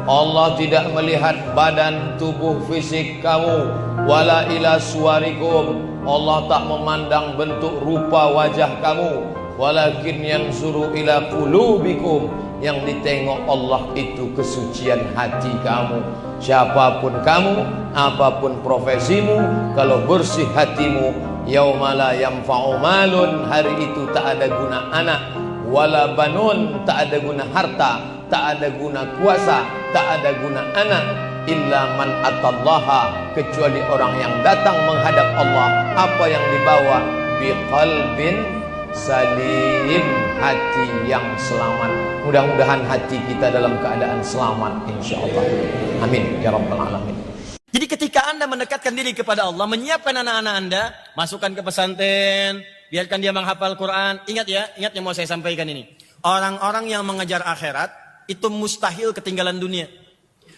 Allah tidak melihat badan tubuh fisik kamu, wala ila suwarikum. Allah tak memandang bentuk rupa wajah kamu, walakin yanzuru ila qulubikum. Yang ditengok Allah itu kesucian hati kamu. Siapapun kamu, apapun profesimu, kalau bersih hatimu, yauma la yanfa'u malun, hari itu tak ada guna anak, wala banun, tak ada guna harta, tak ada guna kuasa, tak ada guna anak, illa man atallaha, kecuali orang yang datang menghadap Allah. Apa yang dibawa? Biqalbin salim, hati yang selamat. Mudah-mudahan hati kita dalam keadaan selamat, insyaallah. Amin ya rabbal alamin. Jadi ketika Anda mendekatkan diri kepada Allah, menyiapkan anak-anak Anda, masukkan ke pesantren, biarkan dia menghafal Quran. Ingat ya, ingat yang mau saya sampaikan ini. Orang-orang yang mengejar akhirat, itu mustahil ketinggalan dunia.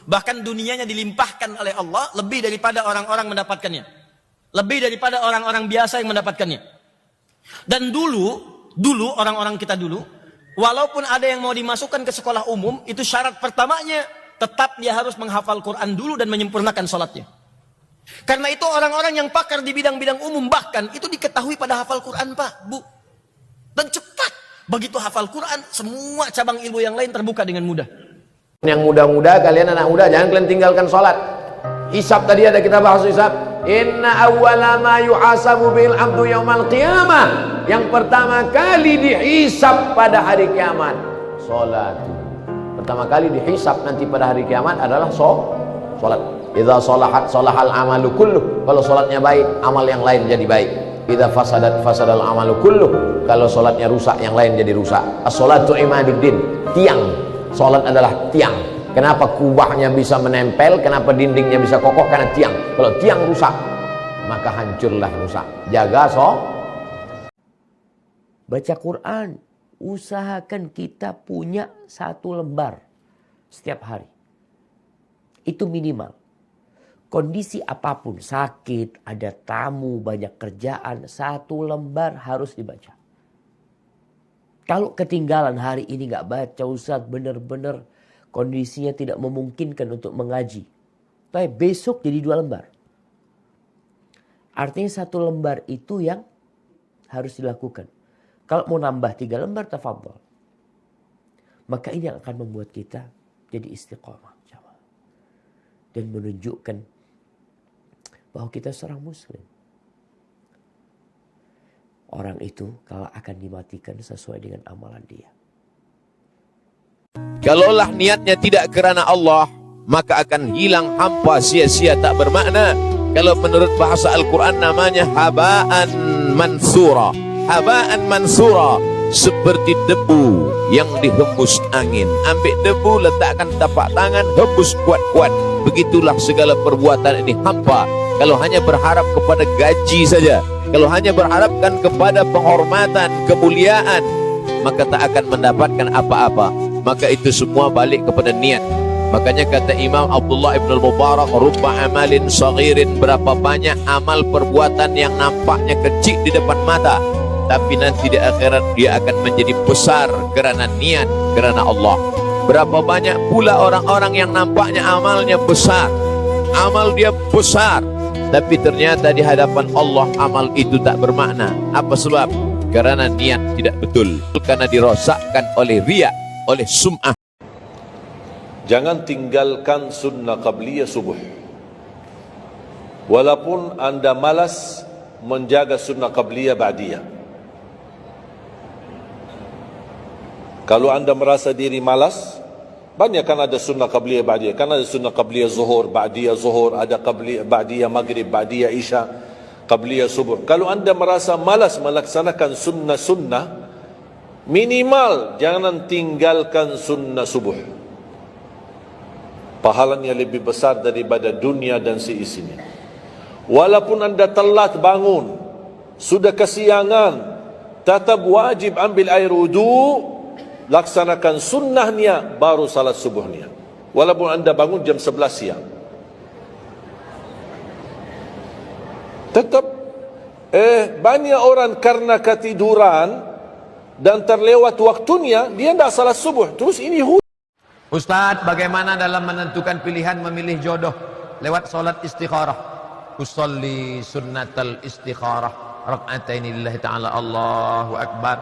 Bahkan dunianya dilimpahkan oleh Allah lebih daripada orang-orang mendapatkannya. Lebih daripada orang-orang biasa yang mendapatkannya. Dan dulu orang-orang kita dulu, walaupun ada yang mau dimasukkan ke sekolah umum, itu syarat pertamanya tetap dia harus menghafal Quran dulu dan menyempurnakan sholatnya. Karena itu orang-orang yang pakar di bidang-bidang umum bahkan itu diketahui pada hafal Quran, Pak, Bu. Dan cepat. Begitu hafal Quran, semua cabang ilmu yang lain terbuka dengan mudah. Yang muda-muda, kalian anak muda, jangan kalian tinggalkan sholat. Hisab tadi ada kita bahas hisab. Inna awwala ma yuhasabu bil abdu yaumal qiyamah. Yang pertama kali dihisab pada hari kiamat, sholat. Pertama kali dihisab nanti pada hari kiamat adalah sholat. Idza sholahat sholahal amalu kulluh. Kalau sholatnya baik, amal yang lain jadi baik. Idza fasadat fasadal amalu kulluh. Kalau sholatnya rusak, yang lain jadi rusak. As-sholatu imaduddin, tiang. Sholat adalah tiang. Kenapa kubahnya bisa menempel? Kenapa dindingnya bisa kokoh? Karena tiang. Kalau tiang rusak, maka hancurlah rusak. Jaga baca Quran. Usahakan kita punya 1 lembar setiap hari. Itu minimal. Kondisi apapun, sakit, ada tamu, banyak kerjaan, 1 lembar harus dibaca. Kalau ketinggalan hari ini nggak baca, Ustaz, bener-bener kondisinya tidak memungkinkan untuk mengaji, tapi besok jadi 2 lembar. Artinya 1 lembar itu yang harus dilakukan. Kalau mau nambah 3 lembar, tafadhol. Maka ini yang akan membuat kita jadi istiqomah. Dan menunjukkan bahwa kita seorang muslim. Orang itu kalau akan dimatikan sesuai dengan amalan dia. Kalaulah niatnya tidak kerana Allah, maka akan hilang hampa, sia-sia, tak bermakna. Kalau menurut bahasa Al-Quran namanya haba'an mansura. Haba'an mansura, seperti debu yang dihembus angin. Ambil debu, letakkan tapak tangan, hembus kuat-kuat. Begitulah segala perbuatan ini hampa. Kalau hanya berharap kepada gaji saja, kalau hanya berharapkan kepada penghormatan, kemuliaan, maka tak akan mendapatkan apa-apa. Maka itu semua balik kepada niat. Makanya kata Imam Abdullah ibn al-Mubarak, rubba amalin saghirin, berapa banyak amal perbuatan yang nampaknya kecil di depan mata, tapi nanti di akhirat dia akan menjadi besar kerana niat, kerana Allah. Berapa banyak pula orang-orang yang nampaknya amalnya besar, amal dia besar, tapi ternyata di hadapan Allah amal itu tak bermakna. Apa sebab? Karena niat tidak betul, karena dirosakkan oleh riya, oleh sum'ah. Jangan tinggalkan sunnah qabliyah subuh. Walaupun anda malas menjaga sunnah qabliyah ba'diyah. Kalau anda merasa diri malas, banyak kan ada sunnah qabliyah ba'diyah. Kan ada sunnah qabliyah zuhur, ba'diyah zuhur, ada qabliyah ba'diyah maghrib, ba'diyah isya, qabliyah subuh. Kalau anda merasa malas melaksanakan sunnah-sunnah, minimal jangan tinggalkan sunnah subuh. Pahalanya lebih besar daripada dunia dan seisinya. Walaupun anda telat bangun, sudah kesiangan, tetap wajib ambil air wudu, laksanakan sunnahnya, baru salat subuhnya. Walaupun anda bangun jam 11 siang. Tetap banyak orang karena ketiduran dan terlewat waktunya, dia tidak salat subuh. Terus ini Ustaz, bagaimana dalam menentukan pilihan memilih jodoh? Lewat solat istikharah. Usolli sunnatal istikharah rak'ataini lillahi ta'ala, Allahu Akbar.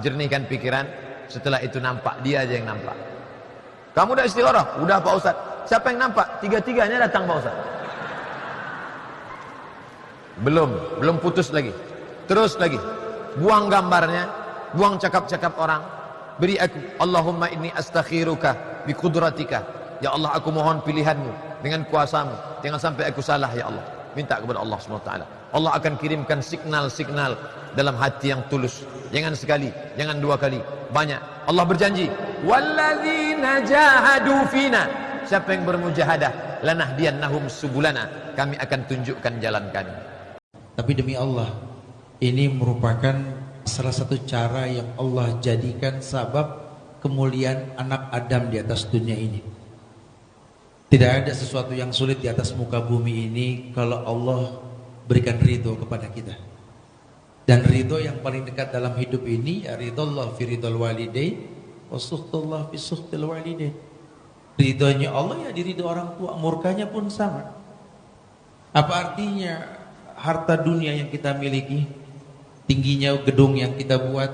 Jernihkan pikiran. Setelah itu nampak, dia aja yang nampak. Kamu udah istikharah? Udah Pak Ustaz. Siapa yang nampak? Tiga-tiganya datang Pak Ustaz. Belum putus lagi. Terus lagi. Buang gambarnya, buang cakap-cakap orang. Beri aku, Allahumma inni astakhiruka bi qudratika. Ya Allah, aku mohon pilihanmu dengan kuasamu. Jangan sampai aku salah ya Allah. Minta kepada Allah SWT. Allah akan kirimkan signal-signal dalam hati yang tulus. Jangan sekali, jangan 2 kali, banyak. Allah berjanji, walladzina jahadu fina. Siapa yang bermujahadah, lanahdiyannahum subulana. Kami akan tunjukkan jalan kami. Tapi demi Allah, ini merupakan salah satu cara yang Allah jadikan sabab kemuliaan anak Adam di atas dunia ini. Tidak ada sesuatu yang sulit di atas muka bumi ini kalau Allah berikan ridho kepada kita. Dan ridho yang paling dekat dalam hidup ini ya ridho Allah fi ridhol walidain wa suhtullah fi suhtil walidain. Ridhonya Allah ya di ridho orang tua, murkanya pun sama. Apa artinya harta dunia yang kita miliki, tingginya gedung yang kita buat,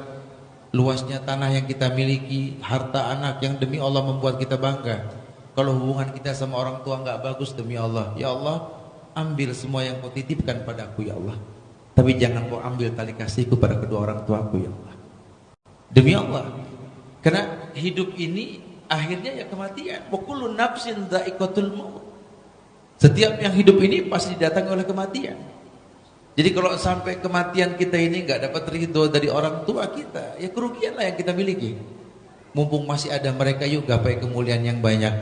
luasnya tanah yang kita miliki, harta anak yang demi Allah membuat kita bangga. Kalau hubungan kita sama orang tua nggak bagus, demi Allah, ya Allah, ambil semua yang kau titipkan padaku ya Allah. Tapi jangan kau ambil tali kasihku pada kedua orang tuaku ya Allah. Demi Allah. Karena hidup ini akhirnya ya kematian. Wa kullu nafsin dha'iqatul maut. Setiap yang hidup ini pasti didatangi oleh kematian. Jadi kalau sampai kematian kita ini nggak dapat ridho dari orang tua kita, ya kerugianlah yang kita miliki. Mumpung masih ada mereka, yuk gapai kemuliaan yang banyak.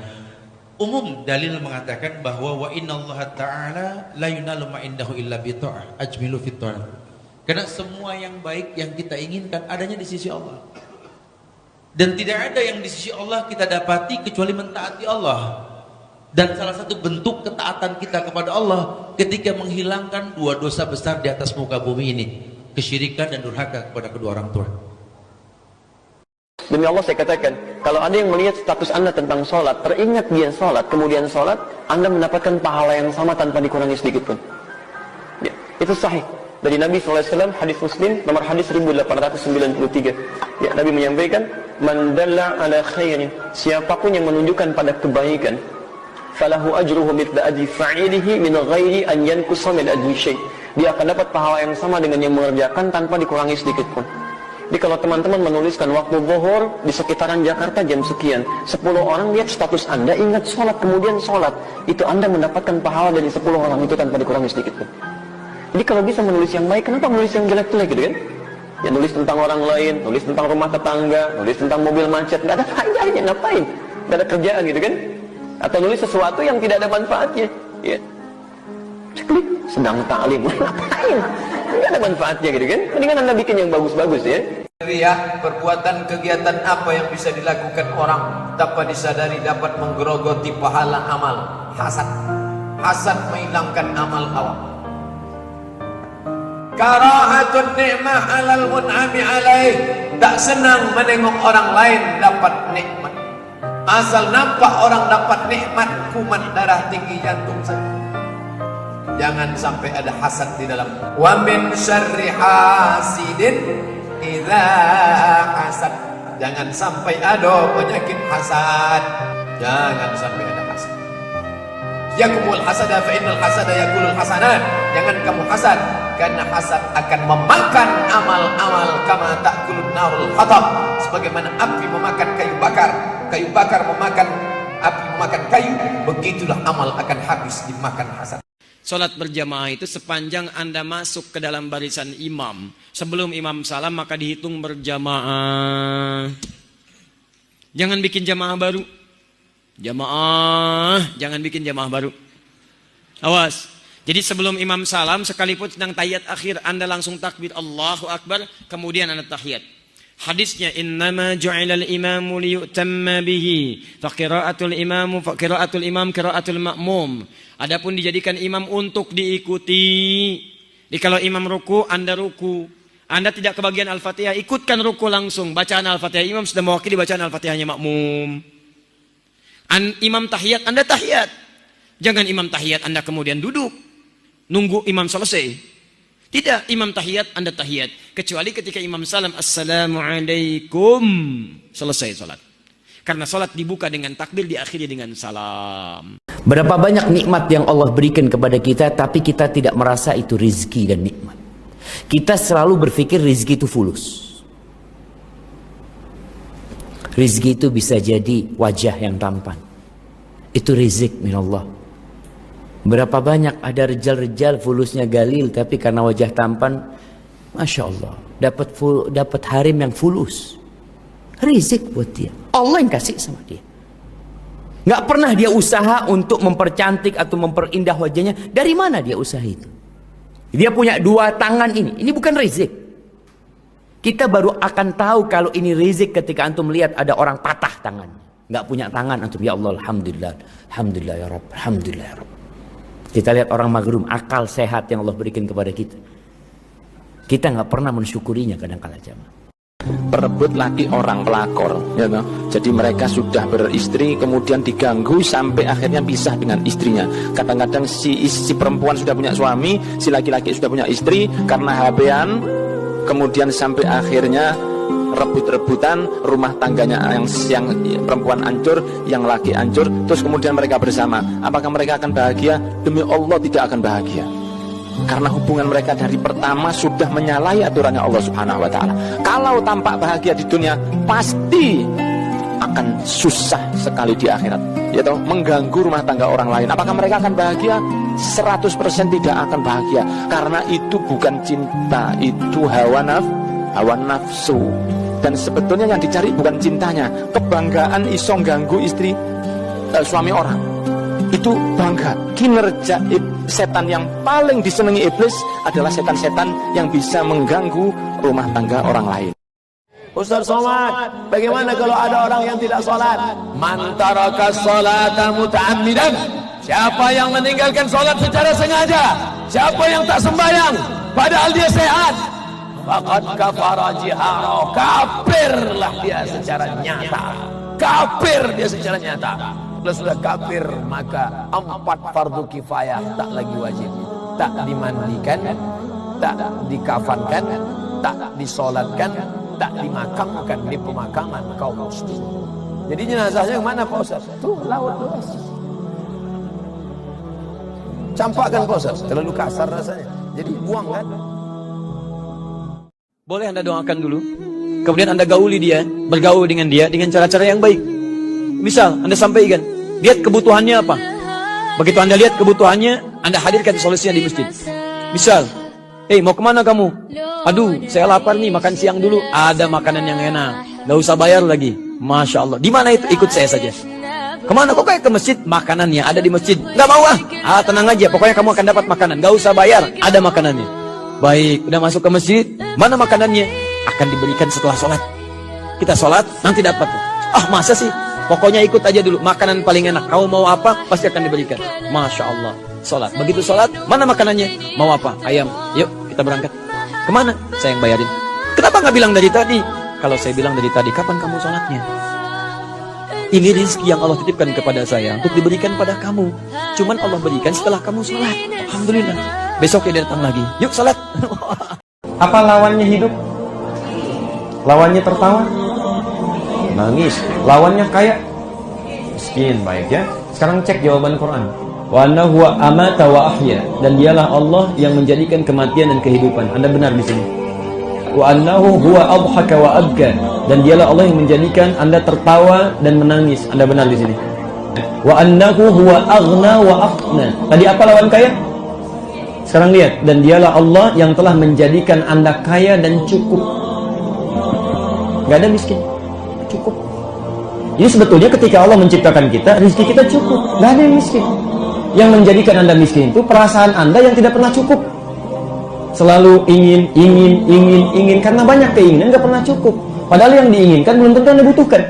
Umum dalil mengatakan bahwa wa innallaha ta'ala la yunalu ma indahu illa bi ta'ah ajmilu fit ta'ah. Karena semua yang baik yang kita inginkan adanya di sisi Allah. Dan tidak ada yang di sisi Allah kita dapati kecuali mentaati Allah. Dan salah satu bentuk ketaatan kita kepada Allah ketika menghilangkan 2 dosa besar di atas muka bumi ini, kesyirikan dan durhaka kepada kedua orang tua. Demi Allah saya katakan, kalau ada yang melihat status Anda tentang sholat, teringat dia sholat, kemudian sholat, Anda mendapatkan pahala yang sama tanpa dikurangi sedikit pun. Ya, itu sahih. Dari Nabi SAW, hadis Muslim, nomor hadis 1893. Ya, Nabi menyampaikan, Man dalla ala khairin, siapapun yang menunjukkan pada kebaikan, falahu ajruhu mithla ajri fa'ilihi min ghairi an yanqusa min ajri syai'. Dia akan dapat pahala yang sama dengan yang mengerjakan tanpa dikurangi sedikit pun. Jadi kalau teman-teman menuliskan waktu zuhur di sekitaran Jakarta jam sekian, 10 orang lihat status Anda, ingat sholat, kemudian sholat, itu Anda mendapatkan pahala dari 10 orang itu tanpa dikurangi sedikit pun. Jadi kalau bisa menulis yang baik, kenapa menulis yang jelek-jelek gitu kan? Ya nulis tentang orang lain, nulis tentang rumah tetangga, nulis tentang mobil macet, nggak ada faedahnya, ngapain? Nggak ada kerjaan gitu kan? Atau nulis sesuatu yang tidak ada manfaatnya, ya. Klik, sedang ta'lim, ngapain? Nggak ada manfaatnya gitu kan? Mendingan Anda bikin yang bagus-bagus ya. Riyah, perbuatan kegiatan apa yang bisa dilakukan orang tanpa disadari dapat menggerogoti pahala amal. Hasad. Hasad menghilangkan amal awam. Karahatun ni'mah alal mun'ami alaih. Tak senang menengok orang lain dapat nikmat. Asal nampak orang dapat nikmat, kumat darah tinggi jantung saja. Jangan sampai ada hasad di dalam. Wa min syarri hasidin idza hasad. Jangan sampai ada penyakit hasad. Jangan sampai ada hasad. Yakumul hasada fa innal hasada yakulul hasanat. Jangan kamu hasad, karena hasad akan memakan amal-amal kama ta'kulun narul hatab. Sebagaimana api memakan kayu bakar, kayu bakar memakan api memakan kayu, begitulah amal akan habis dimakan hasad. Salat berjamaah itu sepanjang Anda masuk ke dalam barisan imam, sebelum imam salam maka dihitung berjamaah. Jangan bikin jamaah baru. Jamaah, jangan bikin jamaah baru. Awas. Jadi sebelum imam salam, sekalipun sedang tahiyat akhir, Anda langsung takbir Allahu Akbar, kemudian Anda tahiyat. Hadisnya innama ju'ilal imamu liyutamma bihi fa qira'atul imam qira'atul ma'mum. Adapun dijadikan imam untuk diikuti. Jadi kalau imam ruku, Anda ruku. Anda tidak kebagian Al-Fatihah, ikutkan ruku langsung. Bacaan Al-Fatihah imam sudah mewakili bacaan Al-Fatihahnya makmum. Imam tahiyat, Anda tahiyat. Jangan imam tahiyat Anda kemudian duduk nunggu imam selesai. Tidak, imam tahiyat, Anda tahiyat. Kecuali ketika imam salam, Assalamualaikum, selesai sholat. Karena sholat dibuka dengan takbir, diakhiri dengan salam. Berapa banyak nikmat yang Allah berikan kepada kita, tapi kita tidak merasa itu rizki dan nikmat. Kita selalu berpikir rizki itu fulus. Rizki itu bisa jadi wajah yang tampan. Itu rizik minallah. Berapa banyak ada rejal-rejal fulusnya galil, tapi karena wajah tampan, Masya Allah, dapat harim yang fulus. Rizik buat dia. Allah yang kasih sama dia. Nggak pernah dia usaha untuk mempercantik atau memperindah wajahnya. Dari mana dia usaha itu? Dia punya 2 tangan ini bukan rizik. Kita baru akan tahu kalau ini rizik ketika antum lihat ada orang patah tangannya. Nggak punya tangan antum, ya Allah, alhamdulillah, alhamdulillah ya Rabb, alhamdulillah ya Rabb. Kita lihat orang magrum, akal sehat yang Allah berikan kepada kita. Kita nggak pernah mensyukurinya kadang-kala jamaah. Perebut laki orang pelakor, ya toh. Jadi mereka sudah beristri, kemudian diganggu sampai akhirnya pisah dengan istrinya. Kadang-kadang si perempuan sudah punya suami, si laki-laki sudah punya istri, karena HP-an, kemudian sampai akhirnya rebut-rebutan, rumah tangganya yang perempuan hancur, yang laki hancur, terus kemudian mereka bersama. Apakah mereka akan bahagia? Demi Allah tidak akan bahagia. Karena hubungan mereka dari pertama sudah menyalahi aturannya Allah Subhanahu wa taala. Kalau tampak bahagia di dunia, pasti akan susah sekali di akhirat. Ya toh, mengganggu rumah tangga orang lain. Apakah mereka akan bahagia? 100% tidak akan bahagia. Karena itu bukan cinta, itu hawa nafsu. Dan sebetulnya yang dicari bukan cintanya, kebanggaan iso ganggu istri suami orang. Itu bangga. Kinerja setan yang paling disenangi iblis adalah setan-setan yang bisa mengganggu rumah tangga orang lain. Ustaz Somad, bagaimana kalau ada orang yang tidak sholat? Man taraka sholata muta'ammidan. Siapa yang meninggalkan sholat secara sengaja? Siapa yang tak sembahyang padahal dia sehat? faqad kafara jihara. Kafirlah dia secara nyata. Kafir dia secara nyata. Kalau sudah kafir maka 4 fardu kifayah tak lagi wajib. Tak dimandikan, tak dikafankan, tak disolatkan, tak dimakamkan di pemakaman kaum muslim. Jadi jenazahnya kemana Pak Ustaz? Tuh laut luas. Campakkan Pak Ustaz, terlalu kasar rasanya. Jadi buang kan? Boleh Anda doakan dulu. Kemudian Anda gauli dia, bergaul dengan dia dengan cara-cara yang baik. Misal Anda sampaikan, lihat kebutuhannya apa. Begitu Anda lihat kebutuhannya, Anda hadirkan solusinya di masjid. Misal, mau kemana kamu? Aduh, saya lapar nih, makan siang dulu. Ada makanan yang enak, gak usah bayar lagi. Masya Allah. Di mana itu? Ikut saya saja. Kemana? Kok kayak ke masjid? Makanannya ada di masjid. Gak mau ah. Tenang aja, pokoknya kamu akan dapat makanan. Gak usah bayar, ada makanannya. Baik, udah masuk ke masjid. Mana makanannya? Akan diberikan setelah sholat. Kita sholat, nanti dapat. Masa sih? Pokoknya ikut aja dulu. Makanan paling enak. Kamu mau apa? Pasti akan diberikan. Masya Allah. Sholat. Begitu sholat, mana makanannya? Mau apa? Ayam. Yuk, kita berangkat. Kemana? Saya yang bayarin. Kenapa nggak bilang dari tadi? Kalau saya bilang dari tadi, kapan kamu sholatnya? Ini rezeki yang Allah titipkan kepada saya untuk diberikan pada kamu. Cuman Allah berikan setelah kamu sholat. Alhamdulillah. Besok dia datang lagi. Yuk sholat. Apa lawannya hidup? Lawannya tertawa? Nangis. Lawannya kaya? Miskin. Baik ya. Sekarang cek jawaban Quran. Wa annahu amata wa ahya. Dan dialah Allah yang menjadikan kematian dan kehidupan. Anda benar di sini. Wa annahu huwa adhaka wa abka. Dan dialah Allah yang menjadikan Anda tertawa dan menangis. Anda benar di sini. Wa annahu huwa aghna wa aqna. Tadi apa lawan kaya? Sekarang lihat, dan dialah Allah yang telah menjadikan Anda kaya dan cukup. Gak ada miskin, cukup. Jadi sebetulnya ketika Allah menciptakan kita, rezeki kita cukup, gak ada yang miskin. Yang menjadikan Anda miskin itu perasaan Anda yang tidak pernah cukup. Selalu ingin, karena banyak keinginan gak pernah cukup. Padahal yang diinginkan belum tentu Anda butuhkan.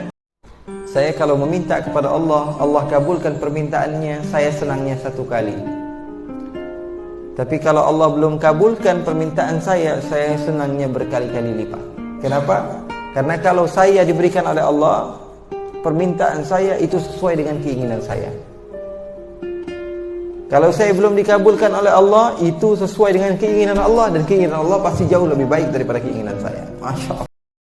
Saya kalau meminta kepada Allah, Allah kabulkan permintaannya, saya senangnya 1 kali. Tapi kalau Allah belum kabulkan permintaan saya senangnya berkali-kali lipat. Kenapa? Karena kalau saya diberikan oleh Allah, permintaan saya itu sesuai dengan keinginan saya. Kalau saya belum dikabulkan oleh Allah, itu sesuai dengan keinginan Allah, dan keinginan Allah pasti jauh lebih baik daripada keinginan saya. Masya Allah.